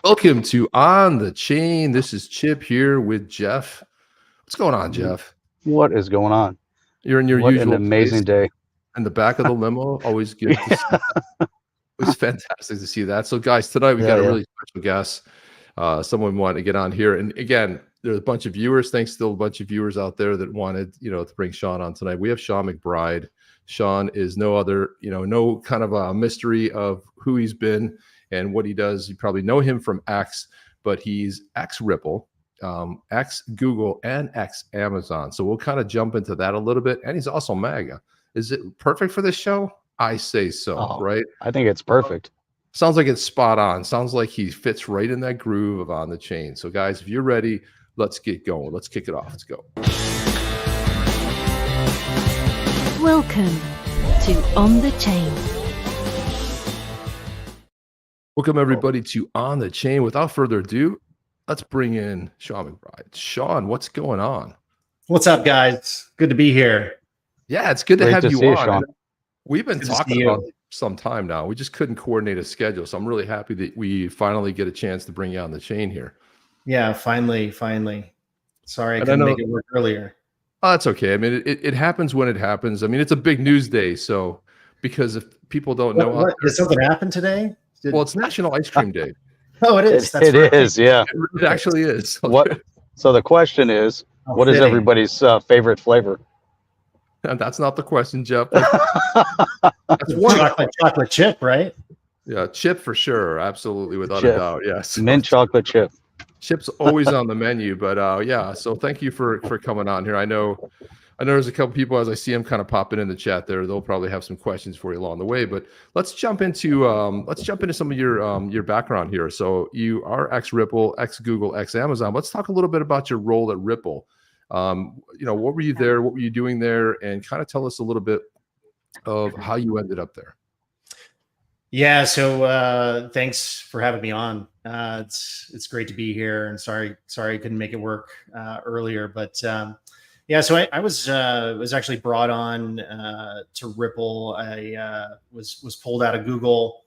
Welcome to On the Chain. This is Chip here with Jeff. What's going on, Jeff? What is going on? You're in your What usual an amazing place day. in the back of the limo. Always good to see. Yeah, It's fantastic to see that. So, guys, tonight we got a yeah. really special guest. Someone wanted to get on here, and again, there's a bunch of viewers. Thanks, still a bunch of viewers out there that wanted, to bring Sean on tonight. We have Sean McBride. Sean is no other, no kind of a mystery of who he's been and what he does. You probably know him from X, but he's X Ripple, X Google, and X Amazon. So we'll kind of jump into that a little bit. And he's also MAGA. Is it perfect for this show? I say so, right? I think it's perfect. Sounds like it's spot on. Sounds like he fits right in that groove of On the Chain. So, guys, if you're ready, let's get going. Let's kick it off. Let's go. Welcome to On the Chain. Welcome, everybody, to On the Chain. Without further ado, let's bring in Sean McBride. Sean, what's going on? What's up, guys? Good to be here. Yeah, it's good to Great have to you see you, on. Sean. We've been Good to talking see you. about it some time now. We just couldn't coordinate a schedule. So I'm really happy that we finally get a chance to bring you on the chain here. Yeah, finally. Sorry I And I couldn't know- make it work earlier. Oh, that's okay. I mean, it happens when it happens. I mean, it's a big news day. So because if people don't know, What, did something happen today? well, it's National Ice Cream Day. Oh, it is. It right. is, yeah. It actually is. What? So the question is, How what is fitting. everybody's favorite flavor? And that's not the question, Jeff. That's one. Chocolate chip, right? Yeah, chip for sure. Absolutely, without Chip. a doubt. Yes. Mint chocolate chip. Chip's always on the menu, but yeah. So thank you for coming on here. I know there's a couple people as I see them kind of popping in the chat there. They'll probably have some questions for you along the way. But let's jump into some of your background here. So you are ex Ripple, ex Google, ex Amazon. Let's talk a little bit about your role at Ripple. What were you there? What were you doing there? And kind of tell us a little bit of how you ended up there. Yeah. So thanks for having me on. It's great to be here, and sorry I couldn't make it work earlier, but yeah. So I was actually brought on to Ripple. I was pulled out of Google.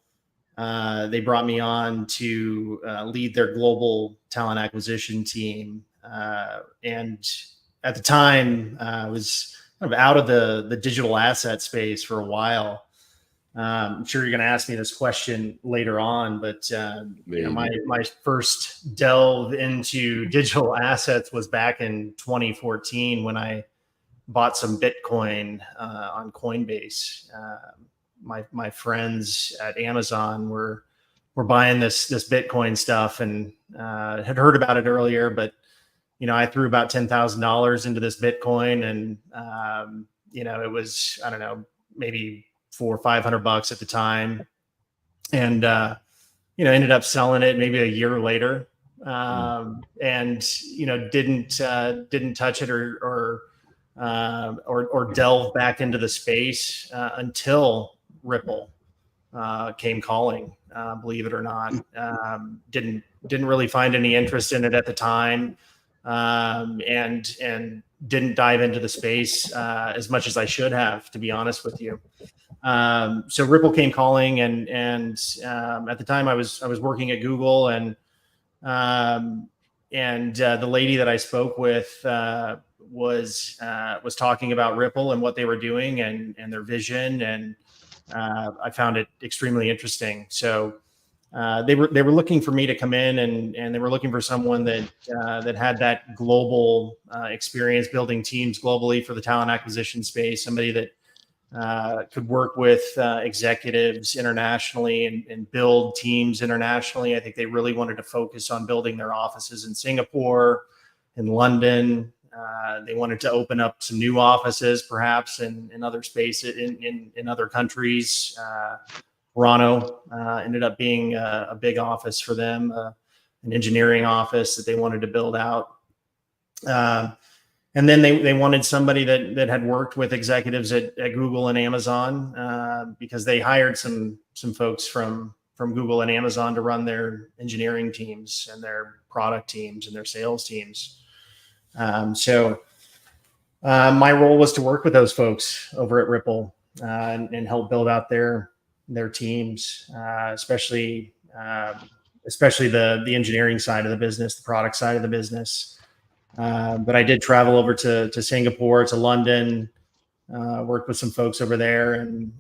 They brought me on to lead their global talent acquisition team, and at the time, I was kind of out of the digital asset space for a while. I'm sure you're going to ask me this question later on, but my first delve into digital assets was back in 2014 when I bought some Bitcoin on Coinbase. My friends at Amazon were buying this Bitcoin stuff and had heard about it earlier, but I threw about $10,000 into this Bitcoin, and it was, I don't know, maybe $400 or $500 at the time, and ended up selling it maybe a year later, and didn't touch it or delve back into the space until Ripple came calling. Believe it or not, didn't really find any interest in it at the time, and didn't dive into the space as much as I should have, to be honest with you. So Ripple came calling, and at the time I was working at Google, and the lady that I spoke with was talking about Ripple and what they were doing and their vision, and I found it extremely interesting. So they were looking for me to come in, and they were looking for someone that had that global experience building teams globally for the talent acquisition space, somebody that could work with executives internationally and build teams internationally. I think they really wanted to focus on building their offices in Singapore, in London. They wanted to open up some new offices, perhaps in other spaces, in other countries. Toronto ended up being a big office for them, an engineering office that they wanted to build out. And then they wanted somebody that had worked with executives at Google and Amazon, because they hired some folks from Google and Amazon to run their engineering teams and their product teams and their sales teams. So my role was to work with those folks over at Ripple and help build out their teams, especially especially the engineering side of the business, the product side of the business. But I did travel over to Singapore, to London, worked with some folks over there, and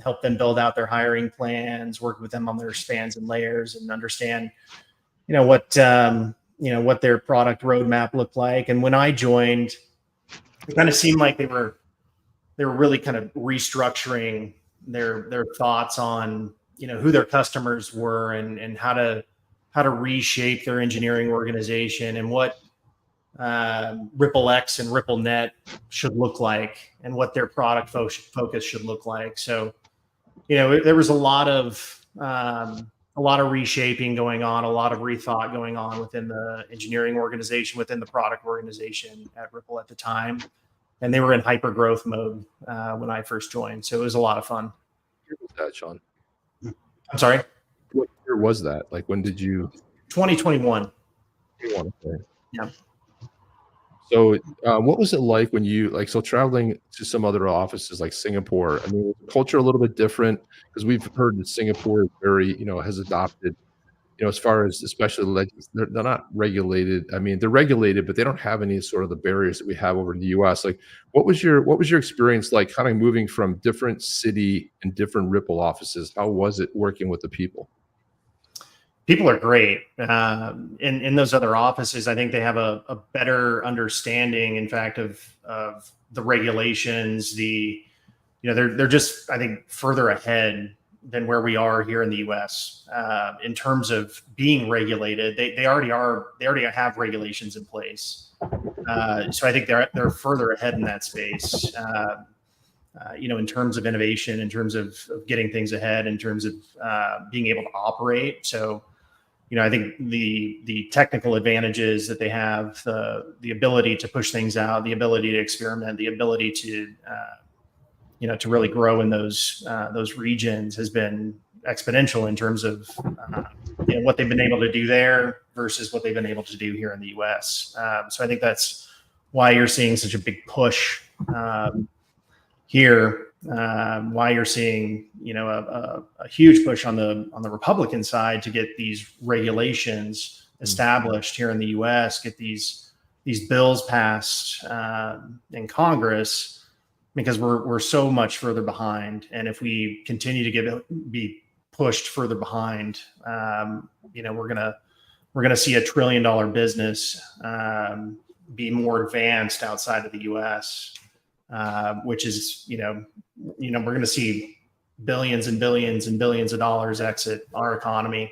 helped them build out their hiring plans, worked with them on their spans and layers, and understand, what their product roadmap looked like. And when I joined, it kind of seemed like they were really kind of restructuring their thoughts on, who their customers were, and how to reshape their engineering organization, and what RippleX and RippleNet should look like, and what their product focus should look like. So, there was a lot of reshaping going on, a lot of rethought going on within the engineering organization, within the product organization at Ripple at the time. And they were in hyper growth mode when I first joined. So it was a lot of fun. What year was that, Sean? I'm sorry? What year was that? Like, when did you? 2021. Yeah. So what was it like when you, so traveling to some other offices like Singapore? I mean, was the culture a little bit different? Because we've heard that Singapore is very, has adopted, as far as, especially they're not regulated. I mean, they're regulated, but they don't have any sort of the barriers that we have over in the US. Like, what was your experience like, kind of moving from different city and different Ripple offices? How was it working with the people? People are great. In those other offices, I think they have a better understanding, in fact, of the regulations. They're just, I think, further ahead than where we are here in the U.S. In terms of being regulated. They already have regulations in place. So I think they're further ahead in that space. In terms of innovation, in terms of getting things ahead, in terms of being able to operate. So, I think the technical advantages that they have, the ability to push things out, the ability to experiment, the ability to to really grow in those regions has been exponential in terms of what they've been able to do there versus what they've been able to do here in the U.S. So I think that's why you're seeing such a big push here. Why you're seeing a huge push on the Republican side to get these regulations established here in the U.S., get these bills passed in Congress, because we're so much further behind. And if we continue to be pushed further behind, we're gonna see $1 trillion business be more advanced outside of the U.S. Which is, we're going to see billions and billions and billions of dollars exit our economy.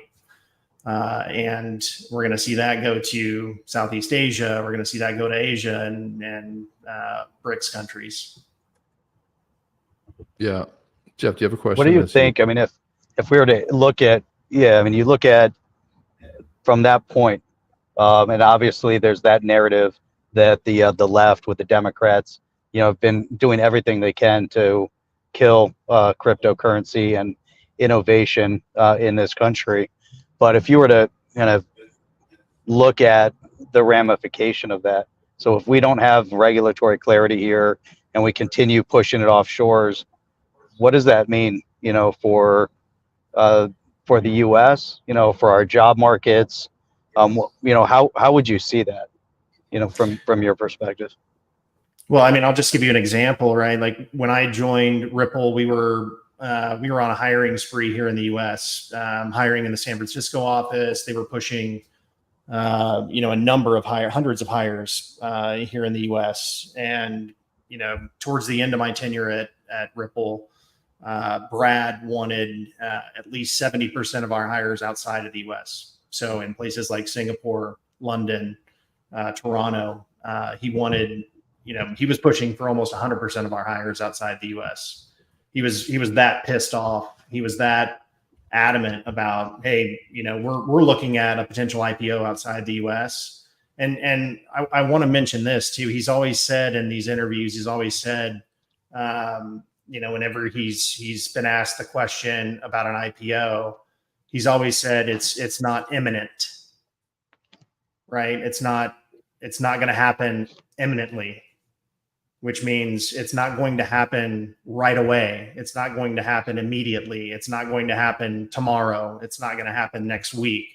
And we're going to see that go to Southeast Asia. We're going to see that go to Asia and BRICS countries. Yeah. Jeff, do you have a question? What do you think? I mean, if we were to look at, you look at from that point, and obviously there's that narrative that the left with the Democrats, have been doing everything they can to kill cryptocurrency and innovation in this country. But if you were to kind of look at the ramification of that, so if we don't have regulatory clarity here and we continue pushing it offshores, what does that mean, for the U.S., for our job markets? How would you see that, from your perspective? Well, I mean, I'll just give you an example, right? Like when I joined Ripple, we were on a hiring spree here in the U.S., hiring in the San Francisco office. They were pushing, a number of hundreds of hires here in the U.S. And towards the end of my tenure at Ripple, Brad wanted at least 70% of our hires outside of the U.S. So in places like Singapore, London, Toronto, he wanted. He was pushing for almost 100% of our hires outside the U.S. He was that pissed off. He was that adamant about, hey, we're looking at a potential IPO outside the U.S. And I want to mention this too. He's always said in these interviews, whenever he's been asked the question about an IPO, he's always said it's not imminent, right? It's not going to happen imminently. which means it's not going to happen right away. It's not going to happen immediately. It's not going to happen tomorrow. It's not going to happen next week,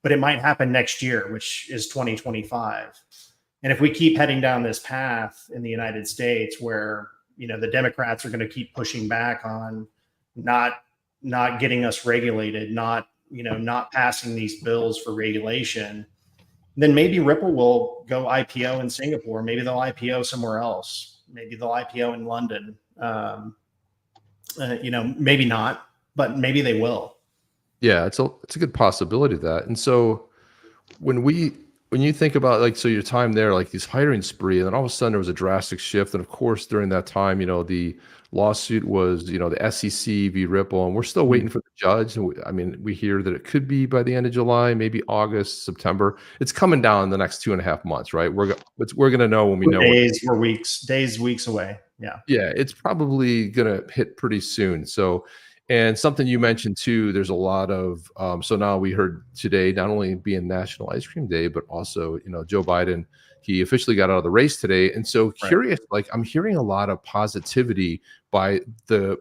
but it might happen next year, which is 2025. And if we keep heading down this path in the United States where, the Democrats are going to keep pushing back on not getting us regulated, not passing these bills for regulation, then maybe Ripple will go IPO in Singapore. Maybe they'll IPO somewhere else. Maybe they'll IPO in London. Maybe not, but maybe they will. Yeah, it's a good possibility of that. And so when you think about, like, so your time there, like these hiring spree, and then all of a sudden there was a drastic shift. And of course, during that time, the lawsuit was, the SEC v. Ripple, and we're still waiting for the judge. And we hear that it could be by the end of July, maybe August, September. It's coming down in the next 2.5 months, right? We're going to know when we know. Weeks away. Yeah. Yeah, it's probably going to hit pretty soon. So, and something you mentioned too, there's a lot of, so now we heard today, not only being National Ice Cream Day, but also, Joe Biden, he officially got out of the race today. And so curious, like I'm hearing a lot of positivity by the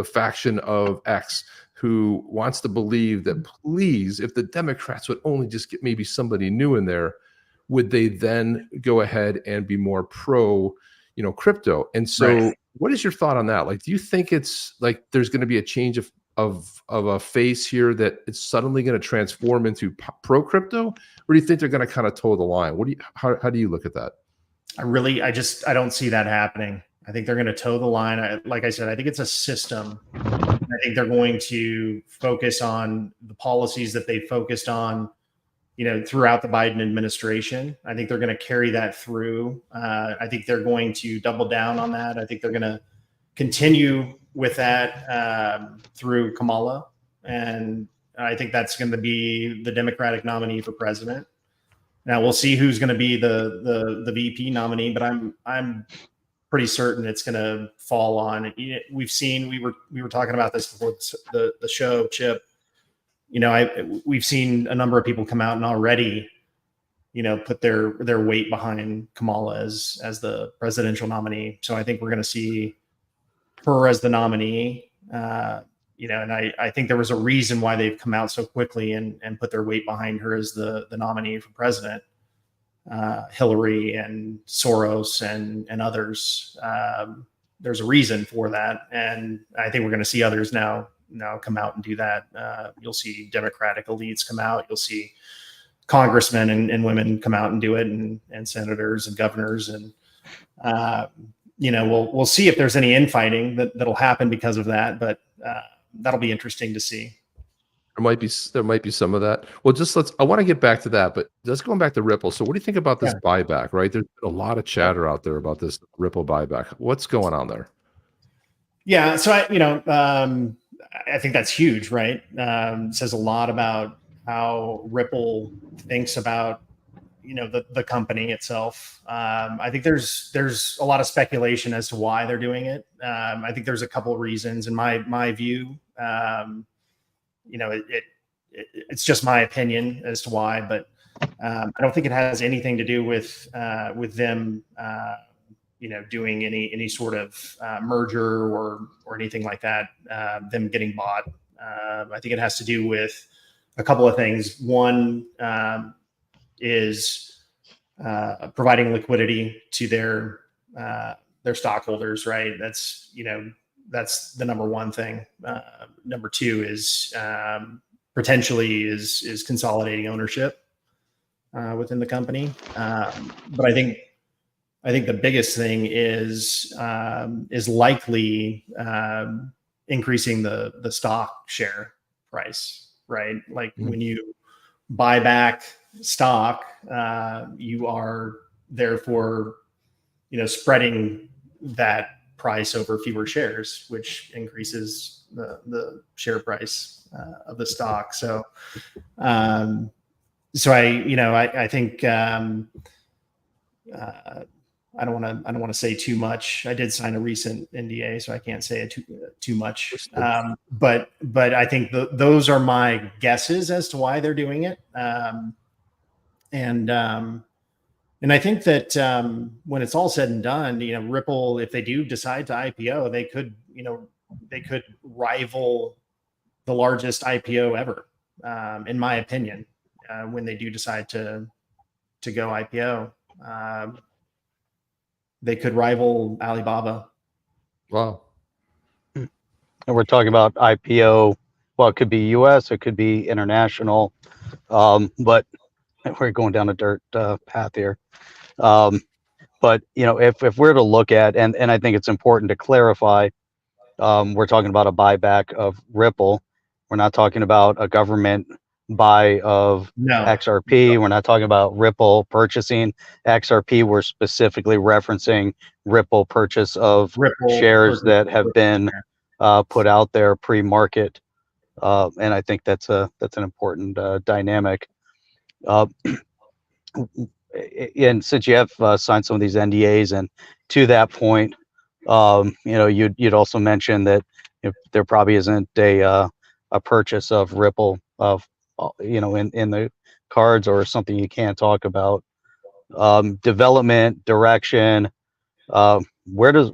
faction of X who wants to believe that, please, if the Democrats would only just get maybe somebody new in there, would they then go ahead and be more pro, crypto? And so what is your thought on that? Like, do you think it's like there's going to be a change of a face here that it's suddenly going to transform into pro crypto, or do you think they're going to kind of toe the line? How do you look at that? I don't see that happening. I think they're going to toe the line. Like I said, I think it's a system. I think they're going to focus on the policies that they focused on, throughout the Biden administration. I think they're going to carry that through. I think they're going to double down on that. I think they're going to continue with that through Kamala. And I think that's going to be the Democratic nominee for president. Now we'll see who's going to be the VP nominee, but I'm pretty certain it's going to fall on. We've seen, we were talking about this before the show, Chip. We've seen a number of people come out and already, put their weight behind Kamala as the presidential nominee. So I think we're going to see her as the nominee. And I think there was a reason why they've come out so quickly and put their weight behind her as the nominee for president. Hillary and Soros and others. There's a reason for that, and I think we're going to see others now come out and do that. You'll see Democratic elites come out. You'll see congressmen and women come out and do it, and senators and governors. And we'll see if there's any infighting that'll happen because of that. But that'll be interesting to see. There might be some of that. Well, I want to get back to that, but just going back to Ripple. So what do you think about this buyback, right? There's a lot of chatter out there about this Ripple buyback. What's going on there? Yeah. So I think that's huge, right? It says a lot about how Ripple thinks about, the company itself. I think there's a lot of speculation as to why they're doing it. I think there's a couple of reasons in my view. It's just my opinion as to why, but I don't think it has anything to do with them, doing any sort of merger or anything like that. Them getting bought. I think it has to do with a couple of things. One is providing liquidity to their stockholders, right? That's the number one thing. Number two is potentially is consolidating ownership within the company. But I think the biggest thing is likely increasing the stock share price, right? Like when you buy back stock, you are therefore, spreading that price over fewer shares, which increases the share price of the stock. So, I think I don't want to say too much. I did sign a recent NDA, so I can't say it too much. But I think those are my guesses as to why they're doing it. And I think that when it's all said and done, Ripple, if they do decide to IPO, they could rival the largest IPO ever, in my opinion, when they do decide to go IPO. They could rival Alibaba. Wow. And we're talking about IPO. Well, it could be U.S., it could be international, but we're going down a dirt path here. But if we're to look at, and I think it's important to clarify, we're talking about a buyback of Ripple. We're not talking about a government buy of XRP. We're not talking about Ripple purchasing XRP. We're specifically referencing Ripple purchase of shares that have been put out there pre-market, and I think that's an important dynamic. And since you have signed some of these NDAs, and to that point, you'd also mentioned that there probably isn't a purchase of Ripple in the cards, or something you can't talk about. Development direction. Where does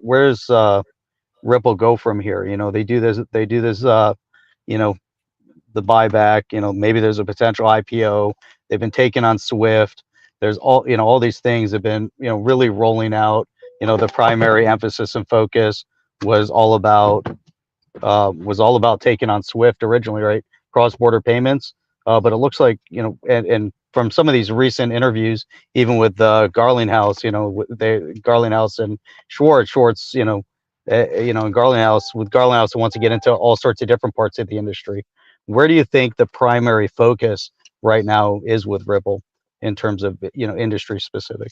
Ripple go from here? They do this. The buyback. Maybe there's a potential IPO. They've been taken on Swift. There's all these things have been really rolling out. The primary emphasis and focus was all about taking on Swift originally, right? Cross-border payments. But it looks like and from some of these recent interviews, even with Garlinghouse, Garlinghouse and Schwartz, and Garlinghouse who wants to get into all sorts of different parts of the industry. Where do you think the primary focus right now is with Ripple in terms of industry specific?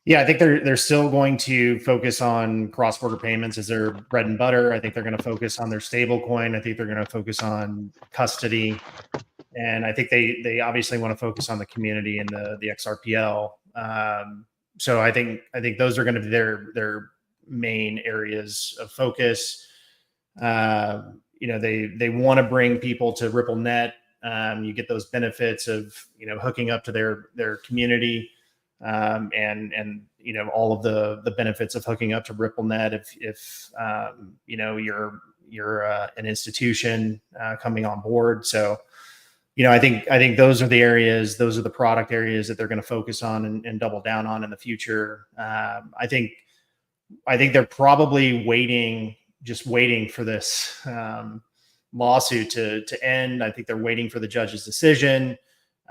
Yeah, I think they're still going to focus on cross-border payments as their bread and butter. I think they're going to focus on their stable coin. I think they're going to focus on custody, and I think they obviously want to focus on the community and the XRPL. So I think those are going to be their main areas of focus. They want to bring people to RippleNet. You get those benefits of hooking up to their community, and all of the benefits of hooking up to RippleNet if you're an institution coming on board. So I think those are the areas, those are the product areas that they're going to focus on and double down on in the future. I think they're probably waiting for this lawsuit to end. I think they're waiting for the judge's decision.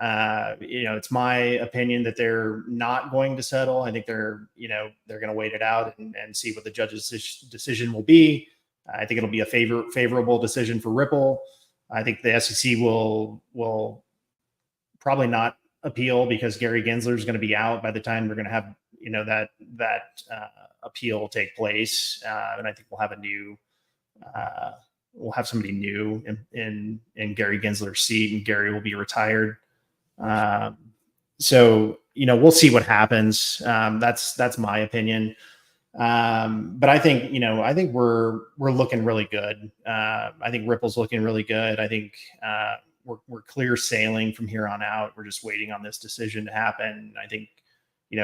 It's my opinion that they're not going to settle. I think they're going to wait it out and see what the judge's decision will be. I think it'll be a favorable decision for Ripple. I think the SEC will probably not appeal, because Gary Gensler is going to be out by the time we're going to have that appeal take place, and I think we'll have we'll have somebody new in Gary Gensler's seat, and Gary will be retired. So we'll see what happens. That's my opinion. But I think we're looking really good. I think Ripple's looking really good. I think we're clear sailing from here on out. We're just waiting on this decision to happen. I think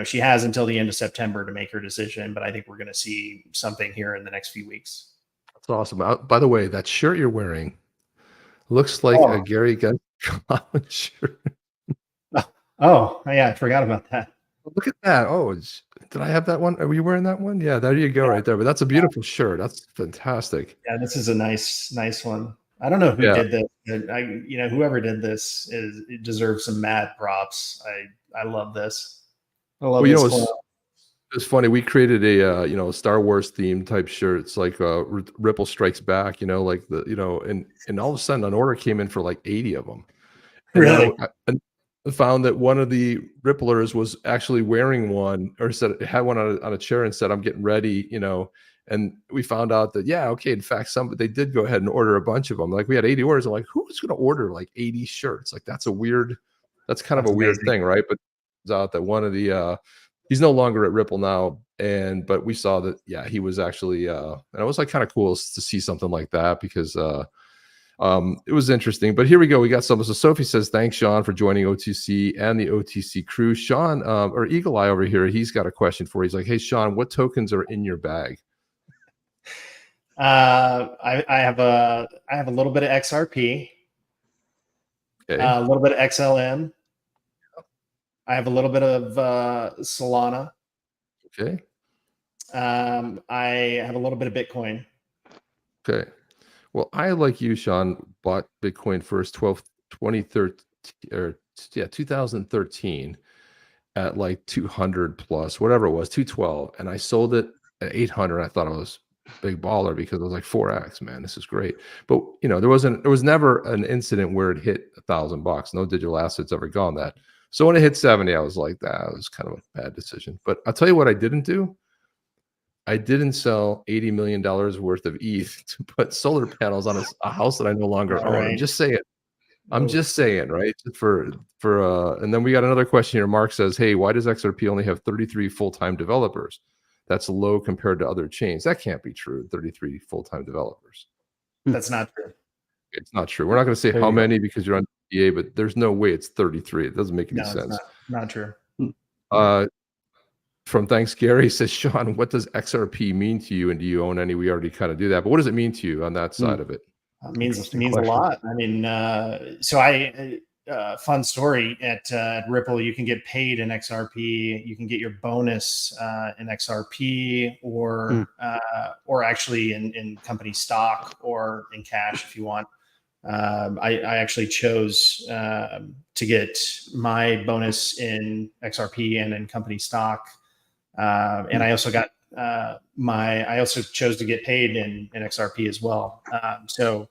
she has until the end of September to make her decision, but I think we're going to see something here in the next few weeks. That's awesome. By the way, that shirt you're wearing looks like a Gary Gensler shirt. Oh, yeah, I forgot about that. Look at that. Oh, did I have that one? Are you wearing that one? Yeah, there you go, right there. But that's a beautiful shirt. That's fantastic. Yeah, this is a nice one. I don't know who did this. Whoever did this it deserves some mad props. I love this. I love this. It's funny. We created a Star Wars themed type shirt. It's like Ripple Strikes Back. And all of a sudden an order came in for like 80 of them. And really? I found that one of the Ripplers was actually wearing one, or had one on a chair, and said, "I'm getting ready," And we found out that in fact, they did go ahead and order a bunch of them. Like we had 80 orders. I'm like, who's going to order like 80 shirts? Like that's kind of a weird thing, right? But it turns out that one of the he's no longer at Ripple now, but we saw that he was actually and it was like kind of cool to see something like that, because It was interesting, but here we go. We got some. So Sophie says, thanks, Sean, for joining OTC and the OTC crew. Sean, or Eagle Eye over here, he's got a question for you. He's like, hey, Sean, what tokens are in your bag? I have a little bit of XRP, Okay. a little bit of XLM. I have a little bit of Solana. Okay. I have a little bit of Bitcoin. Okay. Well, I, like you, Sean, bought Bitcoin first 2013 at like 200 plus, whatever it was, 212. And I sold it at 800. I thought I was big baller because it was like 4x, man, this is great. But there was never an incident where it hit $1,000. No digital assets ever gone that. So when it hit 70, I was like, that was kind of a bad decision. But I'll tell you what I didn't do. I didn't sell $80 million worth of ETH to put solar panels on a house that I no longer own. Right. I'm just saying. I'm just saying, right? And then we got another question here. Mark says, hey, why does XRP only have 33 full-time developers? That's low compared to other chains. That can't be true. 33 full-time developers. That's not true. It's not true. We're not going to say how many because you're on DA, but there's no way it's 33. It doesn't make any sense. It's not true. From Thanks Gary says, Sean, what does XRP mean to you, and do you own any? We already kind of do that, but what does it mean to you on that side of it? It means a lot. I mean, fun story at Ripple. You can get paid in XRP. You can get your bonus in XRP, or actually in company stock, or in cash if you want. I actually chose to get my bonus in XRP and in company stock, and I also got I also chose to get paid in XRP as well. So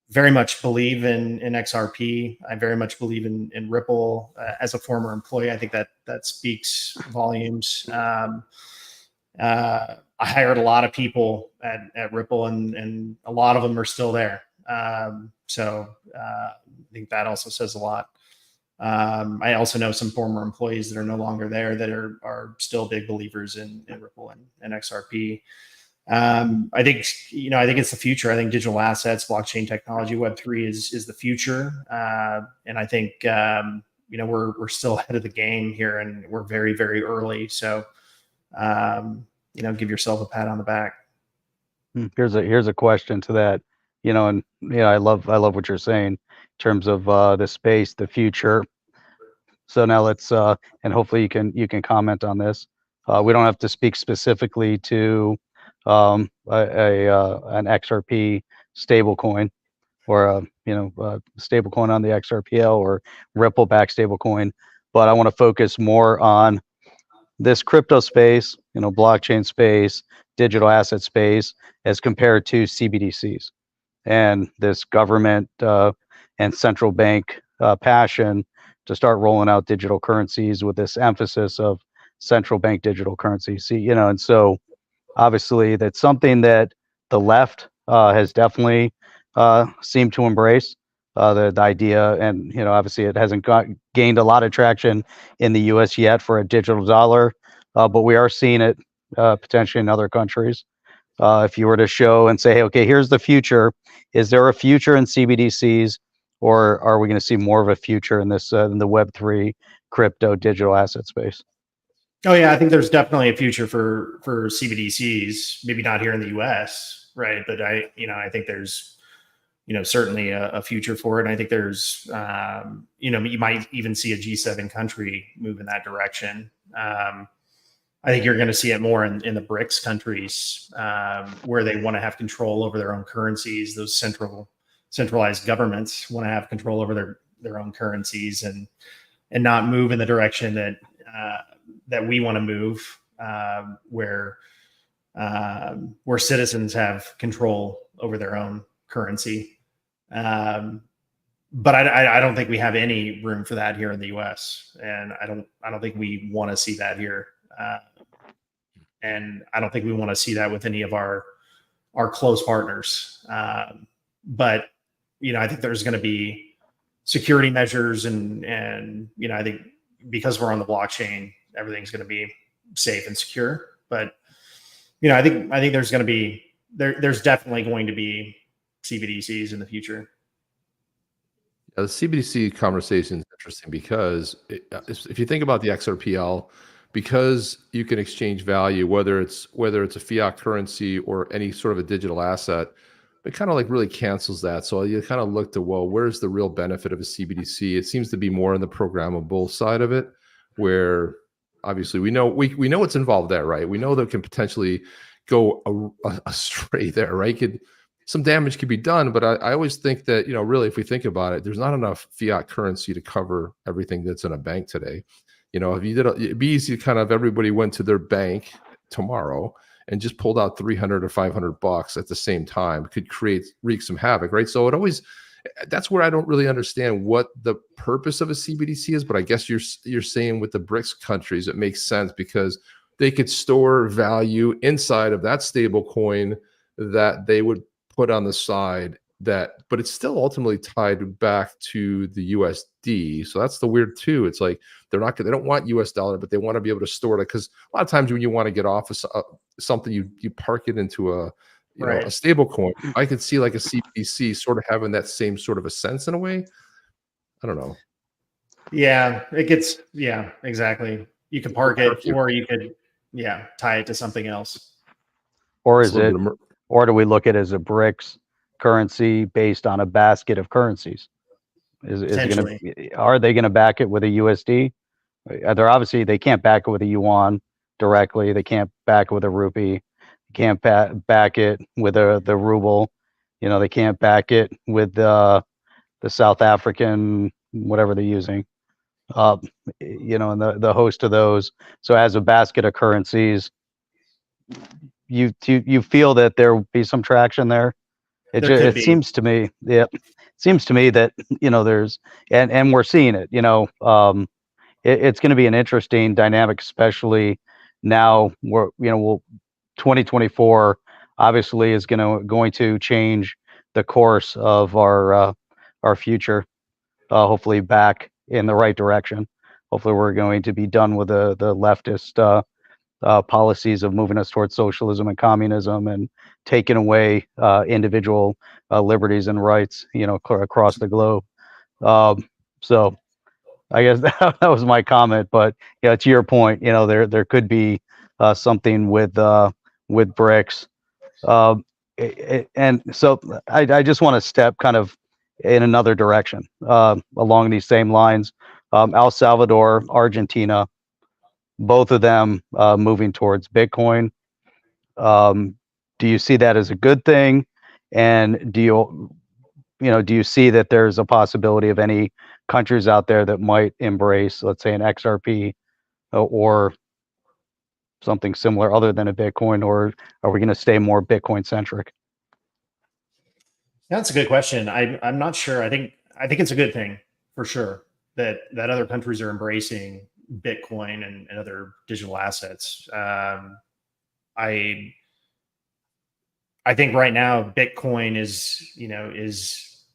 very much believe in XRP. I very much believe in Ripple. As a former employee, I think that speaks volumes. I hired a lot of people at Ripple, and a lot of them are still there. So I think that also says a lot. I also know some former employees that are no longer there that are still big believers in Ripple and XRP. I think it's the future. I think digital assets, blockchain technology, Web3 is the future. And I think, we're still ahead of the game here, and we're very, very early. So, give yourself a pat on the back. Here's a question to that, I love what you're saying in terms of the space, the future. So now let's and hopefully you can comment on this. We don't have to speak specifically to an XRP stablecoin, or a stablecoin on the XRPL, or Ripple back stablecoin, but I want to focus more on this crypto space, blockchain space, digital asset space, as compared to CBDCs and this government and central bank passion to start rolling out digital currencies with this emphasis of central bank digital currencies. And so obviously that's something that the left has definitely seemed to embrace, the idea, and obviously it hasn't gained a lot of traction in the US yet for a digital dollar, but we are seeing it potentially in other countries. If you were to show and say, hey, okay, here's the future, is there a future in CBDCs, or are we going to see more of a future in this in the Web3 crypto digital asset space? Oh yeah, I think there's definitely a future for CBDCs. Maybe not here in the US, right? But I think there's certainly a future for it. And I think there's you might even see a G7 country move in that direction. I think you're going to see it more in the BRICS countries, where they want to have control over their own currencies. Those centralized governments want to have control over their own currencies, and not move in the direction that we want to move, where citizens have control over their own currency. But I don't think we have any room for that here in the U.S., and I don't think we want to see that here. And I don't think we want to see that with any of our close partners. But I think there's going to be security measures, and I think because we're on the blockchain, everything's going to be safe and secure. But I think there's going to be there's definitely going to be CBDCs in the future. The CBDC conversation is interesting because if you think about the XRPL, because you can exchange value, whether it's a fiat currency or any sort of a digital asset, it kind of like really cancels that. So you kind of look to, well, where's the real benefit of a CBDC? It seems to be more on the programmable side of it, where obviously we know what's involved there, right? We know that can potentially go astray there, right? Some damage could be done, but I always think that, really, if we think about it, there's not enough fiat currency to cover everything that's in a bank today. If you it'd be easy to kind of everybody went to their bank tomorrow and just pulled out 300 or 500 bucks at the same time, could wreak some havoc, right? So that's where I don't really understand what the purpose of a CBDC is, but I guess you're saying with the BRICS countries, it makes sense because they could store value inside of that stable coin that they would put on the side, but it's still ultimately tied back to the USD. So that's the weird too. It's like they don't want US dollar, but they want to be able to store it, because a lot of times when you want to get off of something, you park it into a stable coin. I could see like a CBDC sort of having that same sort of a sense in a way. I don't know. Yeah, exactly. You can park it, or you could tie it to something else. Or or do we look at it as a BRICS currency based on a basket of currencies? Are they going to back it with a USD? Obviously they can't back it with a yuan directly. They can't back it with a rupee. They can't back it with the ruble. They can't back it with the South African, whatever they're using. And the host of those. So as a basket of currencies, you feel that there will be some traction there. It seems to me, that there's and we're seeing it. It's going to be an interesting dynamic, especially now. 2024 obviously is going to change the course of our future. Hopefully back in the right direction. Hopefully we're going to be done with the leftist policies of moving us towards socialism and communism and taking away individual liberties and rights, across the globe. So I guess that was my comment. But to your point, there could be something with BRICS, and so I just want to step kind of in another direction along these same lines. El Salvador, Argentina, both of them moving towards Bitcoin. Do you see that as a good thing? And do you see that there's a possibility of any countries out there that might embrace, let's say, an XRP or something similar other than a Bitcoin, or are we going to stay more Bitcoin centric? That's a good question. I'm not sure. I think it's a good thing for sure that other countries are embracing Bitcoin and other digital assets. I think right now Bitcoin is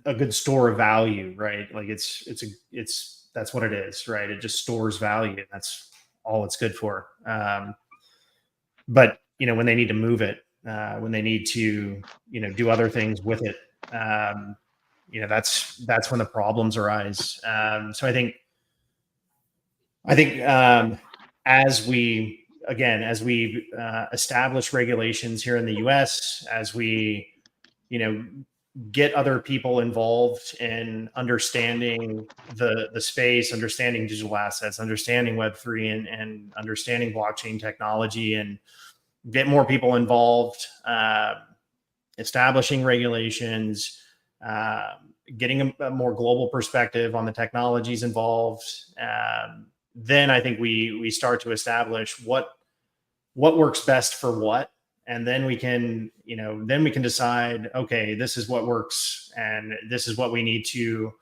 a good store of value, right? Like that's what it is, right? It just stores value. That's all it's good for. But when they need to move it, when they need to do other things with it, that's when the problems arise. So I think as we establish regulations here in the U.S., as we get other people involved in understanding the space, understanding digital assets, understanding Web3 and understanding blockchain technology, and get more people involved, establishing regulations, getting a more global perspective on the technologies involved. Then I think we start to establish what works best for what. And then we can decide, okay, this is what works, and this is what we need to,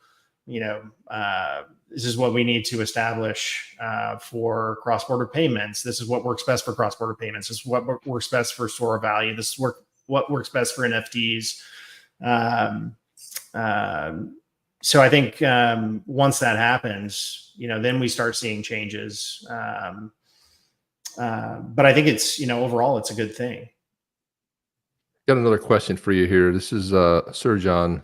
this is what we need to establish for cross-border payments. This is what works best for cross-border payments. This is what works best for store of value. This is what works best for NFTs. So I think once that happens, then we start seeing changes. But I think it's, overall, it's a good thing. got another question for you here. This is Sir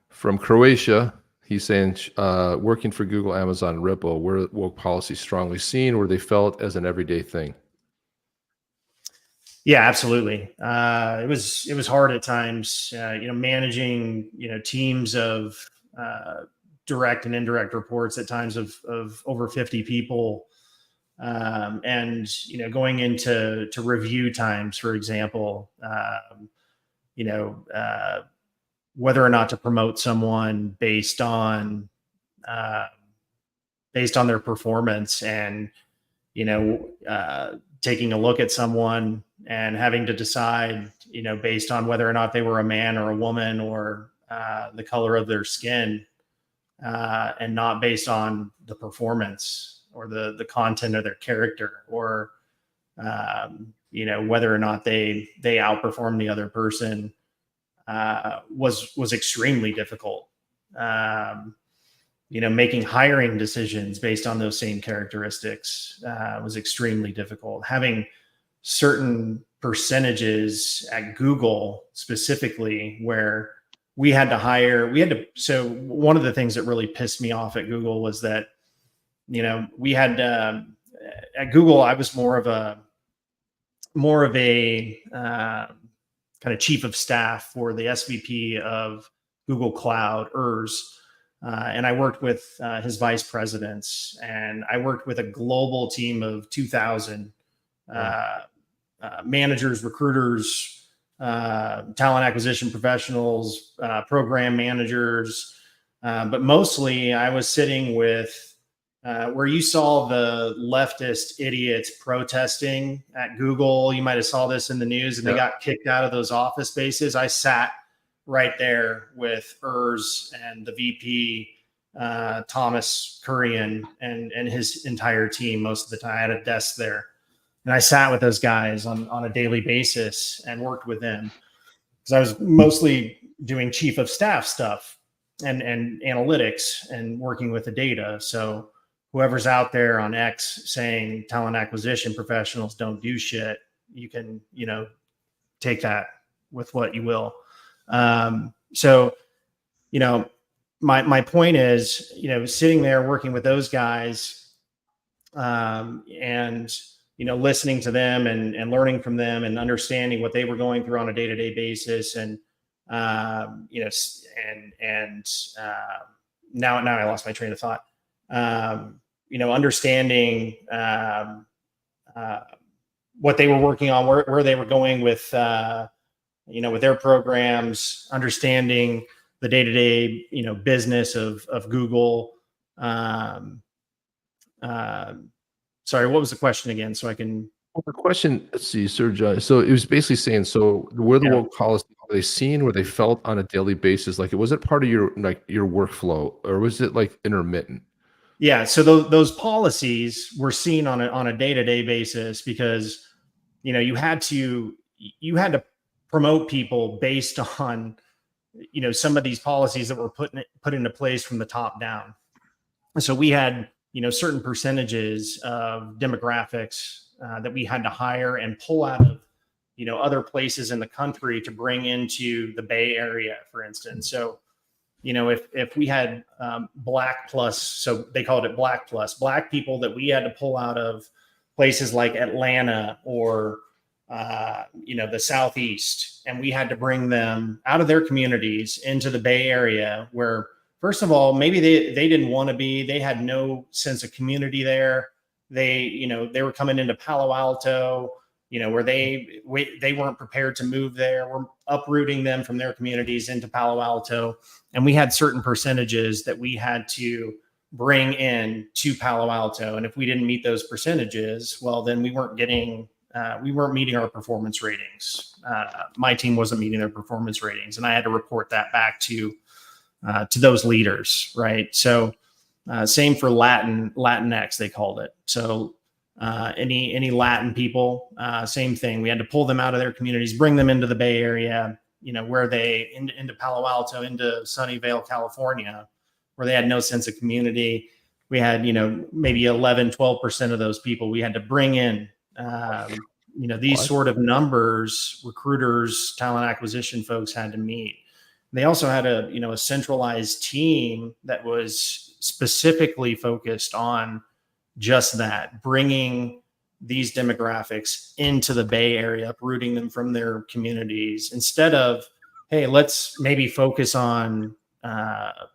from Croatia. He's saying, working for Google, Amazon, Ripple, were woke policies strongly seen, or they felt as an everyday thing? Yeah, absolutely. It was hard at times, managing, teams of direct and indirect reports at times of over 50 people. And, going into review times, for example, whether or not to promote someone based on their performance, and taking a look at someone and having to decide, based on whether or not they were a man or a woman, or the color of their skin, and not based on the performance or the content of their character, or whether or not they outperform the other person, was extremely difficult. Making hiring decisions based on those same characteristics was extremely difficult. Having certain percentages at Google specifically, where so one of the things that really pissed me off at Google was that, we had, at Google, I was more of a kind of chief of staff for the SVP of Google Cloud, Urs. And I worked with his vice presidents, and I worked with a global team of 2,000 managers, recruiters, talent acquisition professionals, program managers. But mostly I was sitting with where you saw the leftist idiots protesting at Google. You might have saw this in the news, and they got kicked out of those office spaces. I sat right there with Urs and the VP, Thomas Kurian, and his entire team. Most of the time I had a desk there, and I sat with those guys on a daily basis and worked with them, because I was mostly doing chief of staff stuff and analytics and working with the data. So whoever's out there on X saying talent acquisition professionals don't do shit, you can, take that with what you will. So, my point is, sitting there working with those guys, and, listening to them and learning from them and understanding what they were going through on a day-to-day basis. And, now I lost my train of thought. Understanding, what they were working on, where they were going with, with their programs, understanding the day-to-day, business of Google. Sorry, what was the question again? So I can. Well, the question, let's see, Sir John. So it was basically saying, so were the woke policy, were they seen, were they felt on a daily basis? Like, was it part of your workflow, or was it like intermittent? Yeah. So those policies were seen on a day-to-day basis, because, you had to promote people based on, some of these policies that were put into place from the top down. So we had, certain percentages of demographics that we had to hire and pull out of, other places in the country to bring into the Bay Area, for instance. So, if we had Black plus, so they called it Black plus, Black people that we had to pull out of places like Atlanta or, the Southeast, and we had to bring them out of their communities into the Bay Area, where, first of all, maybe they didn't want to be, they had no sense of community there. They were coming into Palo Alto, where they weren't prepared to move there. We're uprooting them from their communities into Palo Alto. And we had certain percentages that we had to bring in to Palo Alto. And if we didn't meet those percentages, well, then we weren't meeting our performance ratings. My team wasn't meeting their performance ratings, and I had to report that back to those leaders, right? So same for Latinx, they called it. So any Latin people, same thing. We had to pull them out of their communities, bring them into the Bay Area, where into Palo Alto, into Sunnyvale, California, where they had no sense of community. We had, maybe 11, 12% of those people we had to bring in, these What? sort of numbers, recruiters, talent acquisition folks had to meet. They also had a centralized team that was specifically focused on just that, bringing these demographics into the Bay Area, uprooting them from their communities, instead of, hey, let's maybe focus on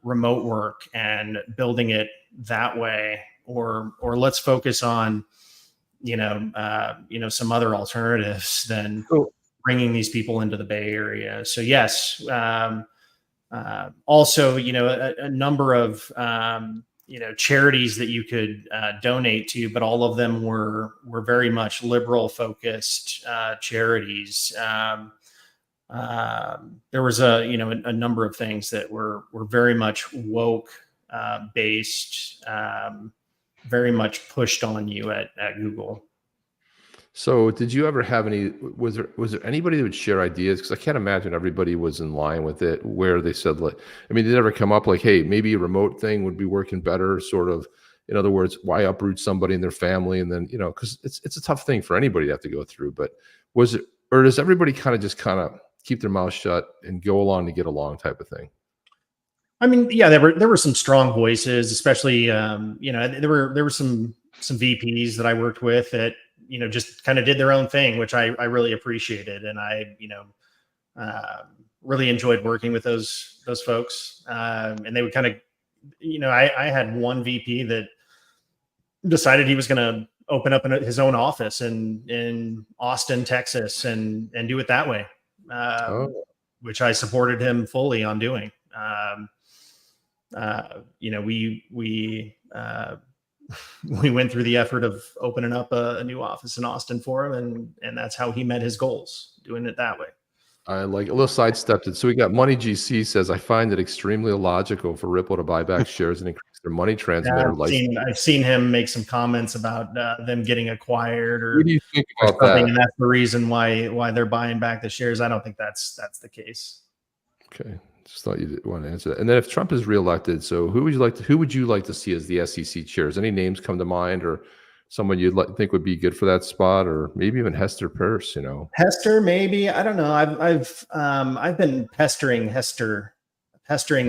remote work and building it that way, or let's focus on some other alternatives than bringing these people into the Bay Area. So yes, also a number of charities that you could donate to, but all of them were very much liberal focused charities. There was a number of things that were very much woke based, very much pushed on you at Google. So did you ever have any, was there anybody that would share ideas? Because I can't imagine everybody was in line with it, where they said, like, I mean, did it ever come up like, hey, maybe a remote thing would be working better, sort of, in other words, why uproot somebody and their family? And then, because it's a tough thing for anybody to have to go through, but was it, or does everybody kind of keep their mouth shut and go along to get along type of thing? I mean, yeah, there were some strong voices, especially, there were some VPs that I worked with that, just kind of did their own thing, which I really appreciated. And I, really enjoyed working with those folks. And they would kind of, I had one VP that decided he was going to open up his own office in Austin, Texas, and do it that way, which I supported him fully on doing. We went through the effort of opening up a new office in Austin for him, and that's how he met his goals, doing it that way. I like a little sidestepped it. So we got Money GC says, I find it extremely illogical for Ripple to buy back shares and increase their money transmitter license. I've seen him make some comments about them getting acquired or, what do you think about something, that? and that's the reason why they're buying back the shares. I don't think that's the case. Okay. Just thought you did want to answer that. And then if Trump is reelected, so who would you like to see as the SEC chairs? Any names come to mind, or someone you'd think would be good for that spot, or maybe even Hester Peirce? Hester, maybe. I don't know. I've been pestering the Hester. I've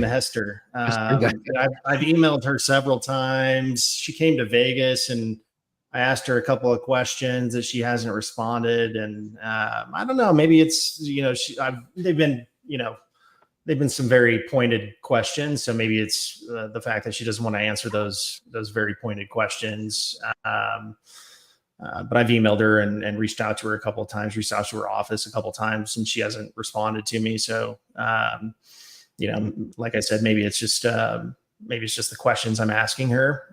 emailed her several times. She came to Vegas, and I asked her a couple of questions that she hasn't responded. And I don't know. Maybe it's they've been some very pointed questions. So maybe it's the fact that she doesn't want to answer those very pointed questions. But I've emailed her and reached out to her a couple of times, reached out to her office a couple of times, and she hasn't responded to me. So, like I said, maybe it's just the questions I'm asking her.